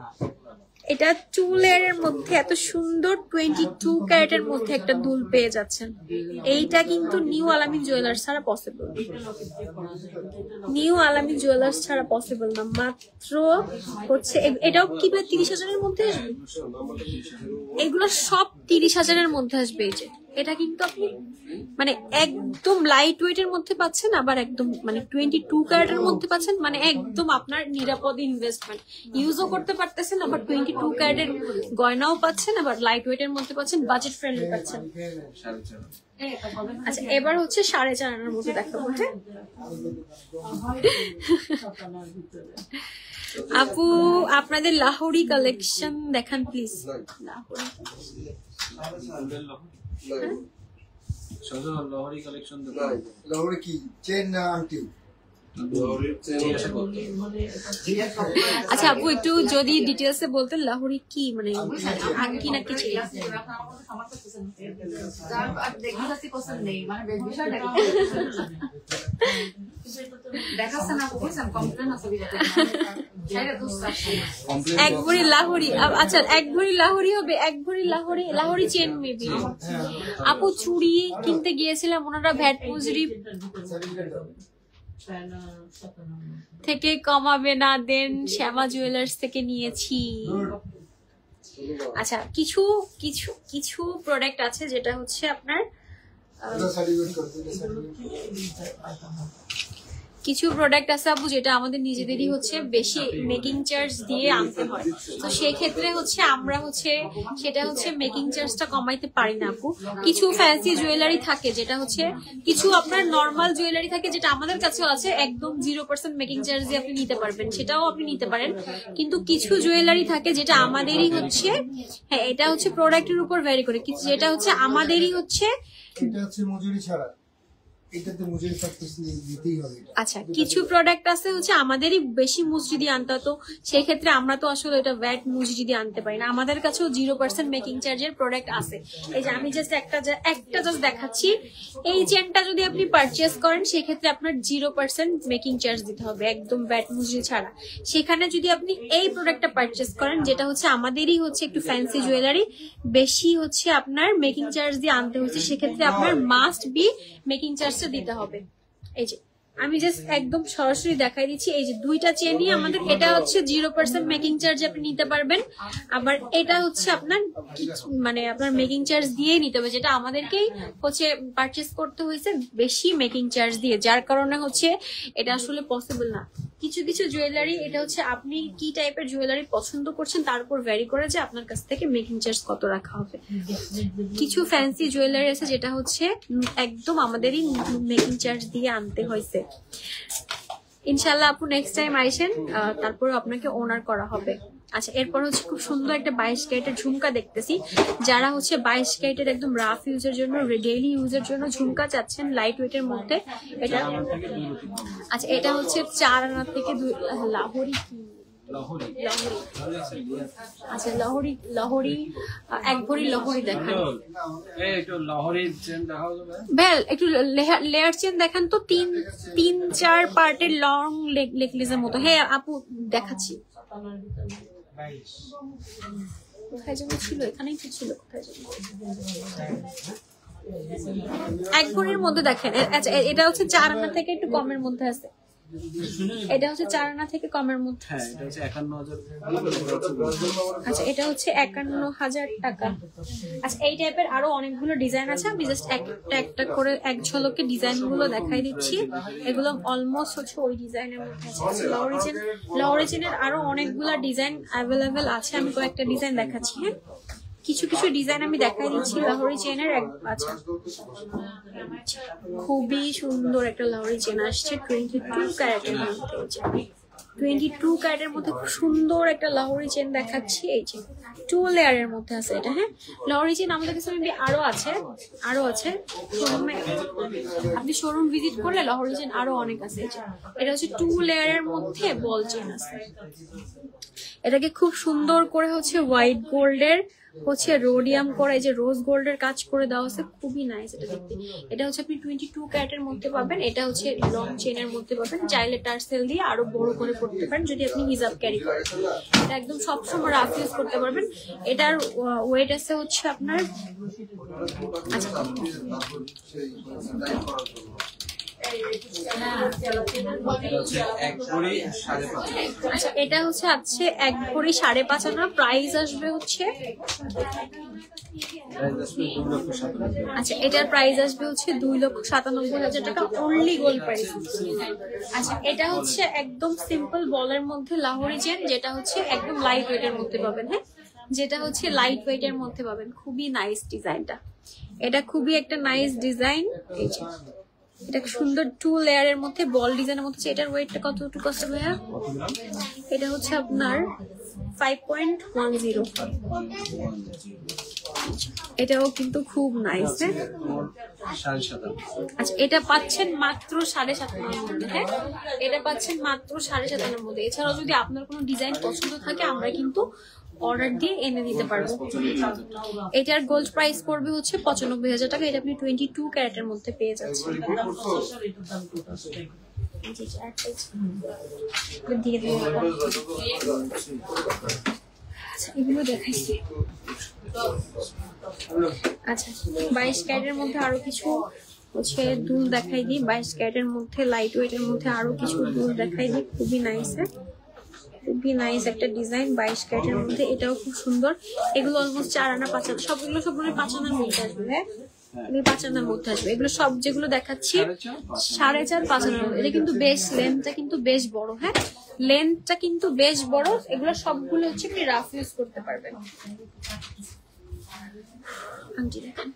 এটা 2 লেয়ারের মধ্যে এত সুন্দর 22 ক্যারেটের মধ্যে একটা দুল পেয়ে যাচ্ছেন। এইটা কিন্তু নিউ আলামিন জুয়েলার্স ছাড়া পসিবল, নিউ আলামিন জুয়েলার্স ছাড়া পসিবল না। মাত্র হচ্ছে এটাও কি 30,000 এর মধ্যে আসবে? এগুলো সব 30,000 এর মধ্যে আসবে। এই যে এটা কিন্তু আপনি মানে একদম লাইট ওয়েটের মধ্যে পাচ্ছেন, আবার একদম মানে 22 ক্যারেটের মধ্যে পাচ্ছেন, মানে একদম আপনার নিরাপদ ইনভেস্টমেন্ট, ইউজও করতে পারতেছেন, আবার 22 ক্যারেটের গয়নাও পাচ্ছেন, আবার লাইট ওয়েটের মধ্যে পাচ্ছেন, বাজেট ফ্রেন্ডলি পাচ্ছেন। আচ্ছা এবার হচ্ছে 4.5 আনার মধ্যে দেখাবো। হ্যাঁ আপু আপনাদের লাহোরি কালেকশন দেখান প্লিজ। লাহোরি কালেকশন লাহোরি কি চেন না আংটি? আচ্ছা আপু একটু যদি ডিটেলসে বলতেন লাহোরি কি মানে আংটি না কিছু? এক ভরি লাহোরি। আচ্ছা এক ভরি লাহোরি হবে, এক ভরি লাহোরি চেন মেবি। আপু চুড়ি কিনতে গিয়েছিলাম, ওনারা ভ্যাট মজুরি থেকে কমাবে না, দেন শ্যামা জুয়েলার্স থেকে নিয়েছি। আচ্ছা কিছু কিছু কিছু প্রোডাক্ট আছে যেটা হচ্ছে আপনার কিছু প্রোডাক্ট আছে আপু যেটা আমাদের নিজেদেরই হচ্ছে বেশি মেকিং চার্জ দিয়ে আনতে হয়, তো সেই ক্ষেত্রে হচ্ছে আমরা হচ্ছে সেটা হচ্ছে মেকিং চার্জটা কমাইতে পারি না আপু। কিছু ফ্যান্সি জুয়েলারি থাকে যেটা হচ্ছে, কিছু আপনার নর্মাল জুয়েলারি থাকে যেটা আমাদের কাছেও আছে, একদম 0% মেকিং চার্জ দিয়ে আপনি নিতে পারবেন, সেটাও আপনি নিতে পারেন। কিন্তু কিছু জুয়েলারি থাকে যেটা আমাদেরই হচ্ছে, হ্যাঁ এটা হচ্ছে প্রোডাক্টের উপর ভ্যারি করে, যেটা হচ্ছে আমাদেরই হচ্ছে এটা হচ্ছে মজুরি ছাড়া, এটাতে মজুরি প্র্যাকটিস দিতেই হবে। আচ্ছা, কিছু প্রোডাক্ট আছে হচ্ছে আমাদেরই বেশি মজুরি দিয়ে আনতে হতো, সেই ক্ষেত্রে আমরা তো আসলে এটা ভ্যাট মজুরি দিয়ে আনতে পারি না। আমাদের কাছেও 0% মেকিং চার্জের প্রোডাক্ট আছে। এই যে আমি জাস্ট একটা জাস্ট দেখাচ্ছি, এই চেনটা যদি আপনি পারচেজ করেন সেক্ষেত্রে আপনার 0% মেকিং চার্জ দিতে হবে, একদম ভ্যাট মজুরি ছাড়া। সেখানে যদি আপনি এই প্রোডাক্টটা পারচেজ করেন, যেটা হচ্ছে আমাদেরই হচ্ছে একটু ফ্যান্সি জুয়েলারি, বেশি হচ্ছে আপনার মেকিং চার্জ দিয়ে আনতে হচ্ছে, সেক্ষেত্রে আপনার মাস্ট বি মেকিং চার্জটা দিতে হবে। এই যে আমি জাস্ট একদম সরাসরি দেখাই দিচ্ছি, এই যে দুইটা চেনই আমাদের, এটা হচ্ছে 0% মেকিং চার্জ আপনি নিতে পারবেন, আবার এটা হচ্ছে আপনার মানে আপনার মেকিং চার্জ দিয়েই নিতে হবে, যেটা আমাদেরকেই হচ্ছে পারচেজ করতে হয়েছে বেশি মেকিং চার্জ দিয়ে, যার কারণে হচ্ছে এটা আসলে পসিবল না। কিছু কিছু জুয়েলারি এটা হচ্ছে আপনি কি টাইপের জুয়েলারি পছন্দ করছেন তার উপর ভ্যারি করে যে আপনার কাছ থেকে মেকিং চার্জ কত রাখা হবে। কিছু ফ্যান্সি জুয়েলারি আছে যেটা হচ্ছে একদম আমাদেরই মেকিং চার্জ দিয়ে আনতে হয়েছে। ইনশাল্লাহ আপু নেক্সট টাইম আইসেন, তারপর আপনাকে ওনার করা হবে। আচ্ছা, এরপর হচ্ছে খুব সুন্দর একটা 22 ক্যারেটের ঝুমকা দেখতেছি। যারা হচ্ছে 22 ক্যারেটের একদম রাফ ইউজের জন্য, ডেইলি ইউজের জন্য ঝুমকা চাচ্ছেন লাইট ওয়েটের মধ্যে, এটা আচ্ছা এটা হচ্ছে 4 আনা থেকে 2 লাহোরি কি আচ্ছা লাহোরি 1 ভরি লাহোরি দেখান। বেল একটু লেয়ার চেন দেখান তো, 3-4 পার্টের লং নেকলেসের মতো। হ্যাঁ আপু দেখাচ্ছি। কোথায় যেন ছিল, এখানেই তো ছিল, কোথায় যেন 1 ভরির মধ্যে দেখেন। আচ্ছা এটা হচ্ছে 4 আনা থেকে একটু কমের মধ্যে আছে, এটা হচ্ছে 4 আনা থেকে কমের মধ্যে। আচ্ছা এটা হচ্ছে 51,000 টাকা। আচ্ছা এই টাইপের আরো অনেকগুলো ডিজাইন আছে, আমি জাস্ট একটা একটা করে এক ঝলকে ডিজাইন গুলো দেখাই দিচ্ছি। এগুলো অলমোস্ট হচ্ছে ওই ডিজাইনের মধ্যে আছে। লাহোরি চেনের আরো অনেকগুলো ডিজাইন অ্যাভেলেবেল আছে, আমি কয়েকটা ডিজাইন দেখাচ্ছি। হ্যাঁ কিছু কিছু ডিজাইন আমি দেখাই দিচ্ছি লাহোরি চেনের। আচ্ছা খুবই সুন্দর একটা লাহোরি চেন আসছে 22 ক্যারেটের মধ্যে। 22 ক্যারেটের মধ্যে খুব সুন্দর একটা লাহোরি চেন দেখাচ্ছি। এই যে 2 লেয়ারের মধ্যে আছে এটা। হ্যাঁ লাহোরি চেন আমাদের কাছে আরো আছে শোরুমে, আপনি শোরুম ভিজিট করলে লাহোরি চেন আরো অনেক আছে। এটা হচ্ছে 2 লেয়ারের মধ্যে বল চেন আছে। এটাকে খুব সুন্দর করে হচ্ছে হোয়াইট গোল্ডের হচ্ছে রোডিয়াম করা, এই যে রোজ গোল্ডের কাজ করে দেওয়া হচ্ছে, খুবই নাইস এটা দেখতে। এটা হচ্ছে আপনি 22 ক্যারেটের মধ্যে পাবেন, এটা হচ্ছে লং চেনের মধ্যে পাবেন। চাইলে টার্সেল দিয়ে আরো বড় করে করতে পারেন যদি আপনি হিজাব ক্যারি করেন, এটা একদম সবসময় রাফ ইউজ করতে পারবেন। এটার ওয়েট আছে হচ্ছে আপনার আচ্ছা এটা হচ্ছে 1 ভরি 5.5 আনা। প্রাইস আসবে হচ্ছে আচ্ছা এটার প্রাইস আসবে হচ্ছে 2,97,000 টাকা অনলি গোল্ড প্রাইস। আচ্ছা এটা হচ্ছে একদম সিম্পল বলের মধ্যে লাহোরি চেন, যেটা হচ্ছে একদম লাইট ওয়েটের মধ্যে পাবেন। হ্যাঁ যেটা হচ্ছে লাইট ওয়েটের মধ্যে পাবেন, খুবই নাইস ডিজাইনটা, এটা খুবই একটা নাইস ডিজাইন। এই যে এটা সুন্দর 2 লেয়ারের মধ্যে বল ডিজাইনের মধ্যে। এটার ওয়েটটা কতটুকু আছে ভাইয়া? এটা হচ্ছে আপনার 5.10। এটাও কিন্তু খুব নাইস। আচ্ছা এটা পাচ্ছেন মাত্র 7.5 মধ্যে। হ্যাঁ এটা পাচ্ছেন মাত্র 7.5 মধ্যে। এছাড়াও যদি আপনার কোনো ডিজাইন পছন্দ থাকে আমরা কিন্তু অর্ডার দিয়ে এনে দিতে পারবো। এটার গোল্ড প্রাইস পড়বে হচ্ছে 95,000 টাকা। এটা আপনি 22 ক্যারেটের মধ্যে পেয়ে যাচ্ছেন। এগুলো দেখাইছি। আচ্ছা 22 ক্যারেটের মধ্যে আরো কিছু হচ্ছে দুল দেখাই দিই। 22 ক্যারেটের মধ্যে লাইট ওয়েটের মধ্যে আরো কিছু দুল দেখাই দিই, খুবই নাইস। খুবই নাইস একটা ডিজাইন 22 ক্যারেটের মধ্যে, এটাও খুব সুন্দর। এগুলো অলমোস্ট 4 আনা 5 আনা, সবগুলো 5 আনার মধ্যে আসবে। হ্যাঁ এগুলো 5 আনার মধ্যে আসবে। এগুলো সব যেগুলো দেখাচ্ছি 4.5-5 আনার মধ্যে। এটা কিন্তু বেশ লেন্থটা কিন্তু বেশ বড়। হ্যাঁ লেন্থটা কিন্তু বেশ বড়। এগুলো সবগুলো হচ্ছে আপনি রাফ ইউজ করতে পারবেন। আংটি দেখেন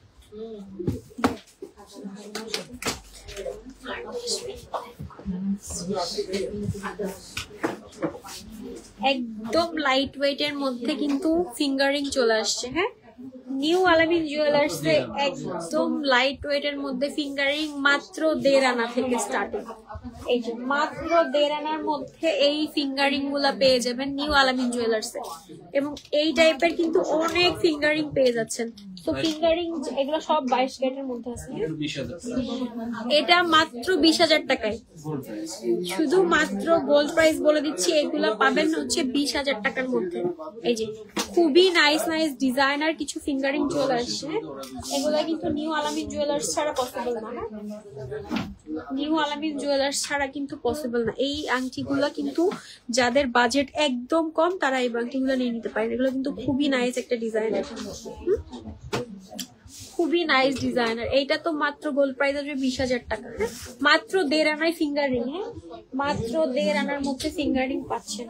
একদম লাইট ওয়েটের মধ্যে কিন্তু ফিঙ্গারিং চলে আসছে। হ্যাঁ নিউ আলামিন জুয়েলার্স এ একদম লাইট ওয়েট এর মধ্যে ফিঙ্গারিং মাত্র 1.5 আনা থেকে স্টার্টিং। এই যে মাত্র 1.5 আনার মধ্যে এই ফিঙ্গারিং গুলা পেয়ে যাবেন নিউ আলামিন জুয়েলার্স এ। এবং এই টাইপের কিন্তু অনেক ফিঙ্গারিং পেয়ে যাচ্ছেন। তো ফিঙ্গারিং এগুলো সব 22 ক্যারেটের মধ্যে আছে। এটা মাত্র 20,000 টাকায়, শুধু মাত্র গোল্ড প্রাইস বলে দিচ্ছি, এগুলা পাবেন হচ্ছে 20,000 টাকার মধ্যে। এই যে খুবই নাইস নাইস ডিজাইনার কিছু ফিঙ্গারিং চলে আসছে, এগুলা কিন্তু নিউ আলামিন জুয়েলার্স ছাড়া পসিবল না। নিউ আলামিন জুয়েলার্স ছাড়া কিন্তু পসিবল না। এই আংটিগুলা কিন্তু যাদের বাজেট একদম কম তারা এই আংটিগুলো নিয়ে নিতে পারেন। এগুলো কিন্তু খুবই নাইস একটা ডিজাইনার, খুবই নাইস ডিজাইনার। এইটা তো মাত্র গোল্ড প্রাইস আসবে 20,000 টাকা। হ্যাঁ, মাত্র 1.5 আনায় ফিঙ্গারিং। হ্যাঁ, মাত্র 1.5 আনার মধ্যে ফিঙ্গারিং পাচ্ছেন।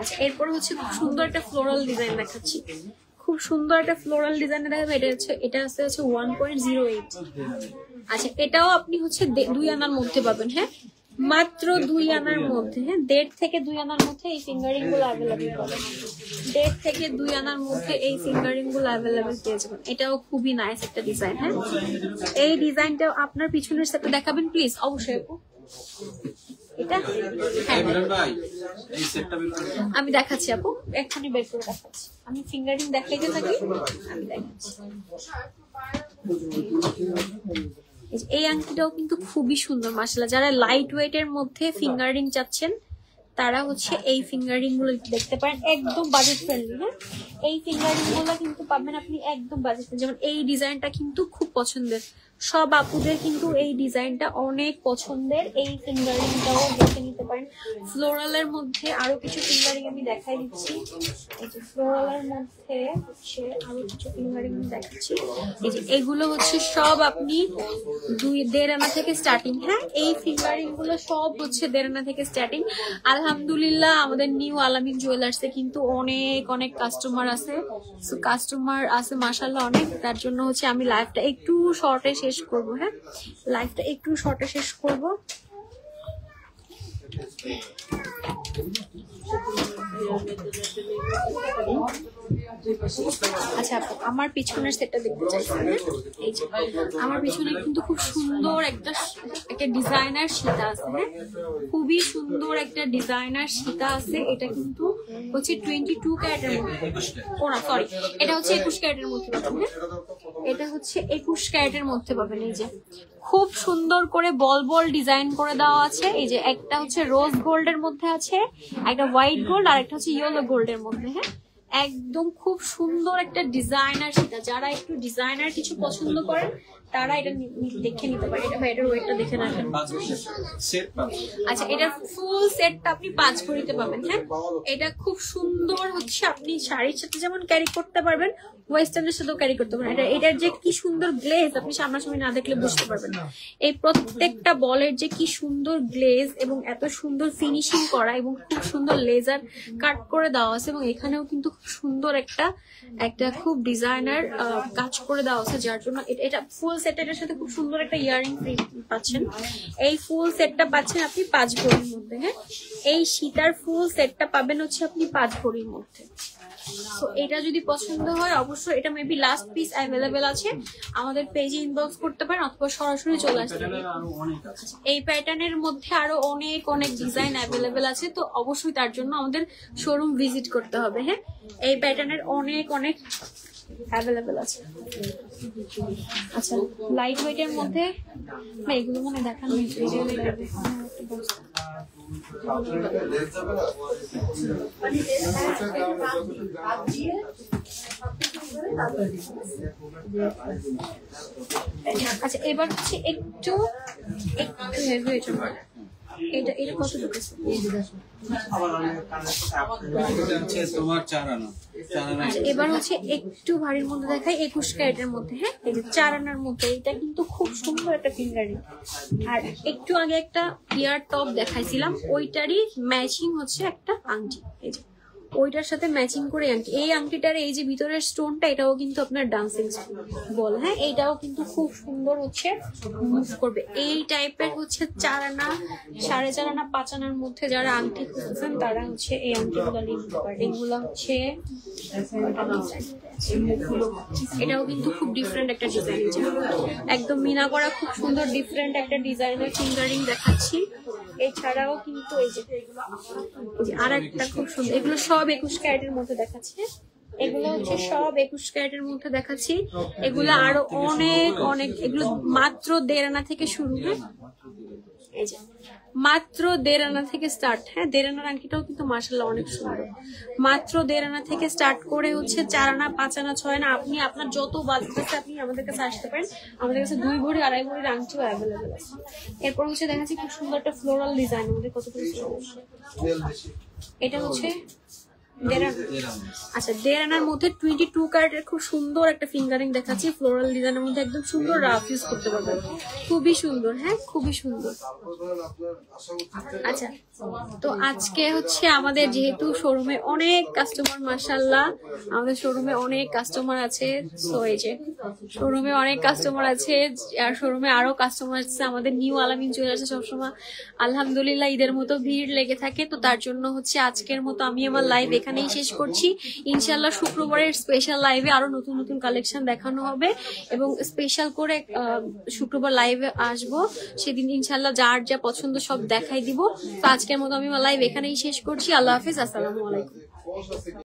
আচ্ছা, এরপর হচ্ছে খুব সুন্দর একটা ফ্লোরাল ডিজাইন দেখাচ্ছি। খুব সুন্দর একটা ফ্লোরাল ডিজাইন দেখাবো। এটা হচ্ছে 1.08। আচ্ছা, এটাও আপনি হচ্ছে 2 আনার মধ্যে পাবেন। হ্যাঁ, মাত্র 2 আনার মধ্যে। হ্যাঁ, 1.5 থেকে 2 আনার মধ্যে এই ফিঙ্গারিং গুলো অ্যাভেলেবেল পাবেন। 1.5 থেকে 2 আনার মধ্যে এই ফিঙ্গারিং গুলো অ্যাভেলেবেল পেয়ে যাবেন। এটাও খুবই নাইস একটা ডিজাইন। হ্যাঁ, এই ডিজাইনটাও আপনার পিছনের সাথে দেখাবেন প্লিজ, অবশ্যই আপু। এটা আমি দেখাচ্ছি আপু, এক্ষুনি বের করে দেখাচ্ছি। আমি ফিঙ্গারিং দেখাইতে থাকি, আমি দেখাচ্ছি। এই আংটিটাও কিন্তু খুবই সুন্দর মাশাআল্লাহ। যারা লাইট ওয়েট এর মধ্যে ফিঙ্গারিং চাচ্ছেন তারা হচ্ছে এই ফিঙ্গারিং গুলো দেখতে পারেন, একদম বাজেট ফ্রেন্ডলি। হ্যাঁ, এই ফিঙ্গারিং গুলো কিন্তু পাবেন আপনি একদম বাজেট ফ্রেন্ডলি। যেমন এই ডিজাইনটা কিন্তু খুব পছন্দের, সব আপুদের কিন্তু এই ডিজাইনটা অনেক পছন্দের। এই ফিঙ্গারিংটাও দেখে নিতে পারেন। ফ্লোরালের মধ্যে আরো কিছু ফিঙ্গারিং আমি দেখাই দিচ্ছি। এই যে ফ্লোরালের মধ্যে হচ্ছে আরো কিছু ফিঙ্গারিং দেখাচ্ছি। এই যে এগুলো হচ্ছে সব আপনি 1.5 আনা থেকে স্টার্টিং। হ্যাঁ, এই ফিঙ্গারিং গুলো সব হচ্ছে 1.5 আনা থেকে স্টার্টিং। আলহামদুলিল্লাহ আমাদের নিউ আলামিন জুয়েলার্সে কিন্তু অনেক অনেক কাস্টমার আছে, কাস্টমার আছে মাশাআল্লাহ অনেক। তার জন্য হচ্ছে আমি লাইভটা একটু শর্টে শেষ করবো। হ্যাঁ, লাইভটা একটু শর্টে শেষ করবো। আচ্ছা, আমার পিছনের সেটটা দেখতে চাইছেন? এই যে আমার পিছনে কিন্তু খুব সুন্দর একটা ডিজাইনার সীতা আছে। হ্যাঁ, খুবই সুন্দর একটা ডিজাইনার সীতা আছে। এটা কিন্তু হচ্ছে 22 ক্যারেটের মধ্যে, ও না সরি, এটা হচ্ছে 21 ক্যারেটের মধ্যে পাবেন। এটা হচ্ছে 21 ক্যারেটের মধ্যে পাবেন। এই যে খুব সুন্দর করে বল বল ডিজাইন করে দেওয়া আছে। এই যে একটা হচ্ছে রোজ গোল্ডের মধ্যে আছে, একটা হোয়াইট গোল্ড, আর একটা হচ্ছে ইয়েলো গোল্ডের মধ্যে। হ্যাঁ, একদম খুব সুন্দর একটা ডিজাইনার সেটা। যারা একটু ডিজাইনার কিছু পছন্দ করেন তারা এটা দেখে নিতে পারেন। এটা এটার ওয়েটটা দেখে রাখেন। আচ্ছা, এটার ফুল সেটটা আপনি 5 ভরিতে পাবেন। হ্যাঁ, এটা খুব সুন্দর হচ্ছে, আপনি শাড়ির সাথে যেমন ক্যারি করতে পারবেন, ওয়েস্টার্নের সাথেও ক্যারি করতে পারবেন। এটার যে কি সুন্দর গ্লেজ আপনি সামনাসামনি না দেখলে বুঝতে পারবেন না। এই প্রত্যেকটা বলের যে কি সুন্দর গ্লেজ এবং এত সুন্দর ফিনিশিং করা এবং খুব সুন্দর লেজার কাট করে দেওয়া আছে। এবং এখানেও কিন্তু খুব সুন্দর একটা খুব ডিজাইনার কাজ করে দেওয়া আছে, যার জন্য এটা ফুল সেটের সাথে খুব সুন্দর একটা ইয়ারিং পাচ্ছেন। এই ফুল সেটটা পাচ্ছেন আপনি 5 ভরির মধ্যে। হ্যাঁ, এই সীতার ফুল সেটটা পাবেন হচ্ছে আপনি 5 ভরির মধ্যে। তো এটা যদি পছন্দ হয় অবশ্যই, এটা মেবি লাস্ট পিস অ্যাভেলেবেল আছে, আমাদের পেজে ইনবক্স করতে পারেন অথবা সরাসরি চলে আসতে পারেন। এই প্যাটার্নের মধ্যে আরো অনেক অনেক ডিজাইন অ্যাভেলেবেল আছে, তো অবশ্যই তার জন্য আমাদের শোরুম ভিজিট করতে হবে। হ্যাঁ, এই প্যাটার্নের অনেক অনেক অ্যাভেলেবেল আছে। আচ্ছা, লাইট ওয়েটের মধ্যে এগুলো মনে দেখানো হয়েছে। আচ্ছা, এবার হচ্ছে একটু হেভি হয়েছে। এটা কত ঢুকেছে? এবার হচ্ছে একটু ভারীর মধ্যে দেখাই, 21 ক্যারেটের মধ্যে। হ্যাঁ, এই যে 4 আনার মধ্যে। এটা কিন্তু খুব সুন্দর একটা ফিঙ্গারিং। আর একটু আগে একটা ইয়ার টপ দেখাইছিলাম, ওইটারই ম্যাচিং হচ্ছে একটা আংটি। এই যে ওইটার সাথে ম্যাচিং করে আংটি। এই আংটিটার এই যে ভিতরের স্টোনটা এটাও কিন্তু আপনার ডান্সিং বল, হ্যাঁ এইটাও কিন্তু খুব সুন্দর হচ্ছে মুভ করবে। এই টাইপের হচ্ছে 4 আনা 4.5 আনা 5 আনার মধ্যে যারা আংটি খুঁজছেন তারা হচ্ছে এই আংটিগুলো নিতে পারেন। এগুলো হচ্ছে এটাও কিন্তু খুব ডিফারেন্ট একটা ডিজাইন, একদম মিনা করা খুব সুন্দর ডিফারেন্ট একটা ডিজাইনের ফিঙ্গারিং দেখাচ্ছি। এছাড়াও কিন্তু এই যে আর একটা খুব সুন্দর, এগুলো সব 21 ক্যারেটের মধ্যে দেখাচ্ছে। এগুলো হচ্ছে সব 21 ক্যারেটের মধ্যে দেখাচ্ছি। এগুলো আরো অনেক অনেক, এগুলো মাত্র 1.5 আনা থেকে শুরু। হ্যাঁ এই যে মাত্র 1.5 আনা থেকে স্টার্ট। হ্যাঁ 1.5 আনার আংটিটাও কিন্তু মাশাআল্লাহ অনেক সুন্দর। মাত্র 1.5 আনা থেকে স্টার্ট করে হচ্ছে 4 আনা 5 আনা 6 আনা, আপনি আপনার যত বাজেট আছে আপনি আমাদের কাছে আসতে পারেন। আমাদের কাছে 2 ভরি 2.5 ভরির আংটিও অ্যাভেলেবেল আছে। এরপর হচ্ছে দেখাচ্ছি খুব সুন্দর একটা ফ্লোরাল ডিজাইন। আমাদের কত করে? এটা হচ্ছে 1.5 আনা। আচ্ছা 1.5 আনার মধ্যে 22 ক্যারেটের খুব সুন্দর একটা ফিঙ্গারিং দেখাচ্ছি ফ্লোরাল ডিজাইনের মধ্যে, একদম সুন্দর রাফ ইউজ করতে পারবেন, খুবই সুন্দর। হ্যাঁ খুবই সুন্দর। আচ্ছা তো আজকে হচ্ছে আমাদের যেহেতু শোরুমে অনেক কাস্টমার, মাশাআল্লাহ আমাদের শোরুমে অনেক কাস্টমার আছে। সো এই যে শোরুমে অনেক কাস্টমার আছে, আর শোরুমে আরো কাস্টমার আছে। আমাদের নিউ আলামিন জুয়েলার্সে সবসময় আলহামদুলিল্লাহ ঈদের মতো ভিড় লেগে থাকে। তো তার জন্য হচ্ছে আজকের মতো আমি আমার লাইভ এখানেই শেষ করছি। ইনশাআল্লাহ শুক্রবারের স্পেশাল লাইভে আরো নতুন নতুন কালেকশন দেখানো হবে এবং স্পেশাল করে শুক্রবার লাইভে আসবো। সেদিন ইনশাআল্লাহ যার যা পছন্দ সব দেখাই দিব। তো আজকের মতো আমি আমার লাইভ এখানেই শেষ করছি। আল্লাহ হাফেজ, আসসালামু আলাইকুম।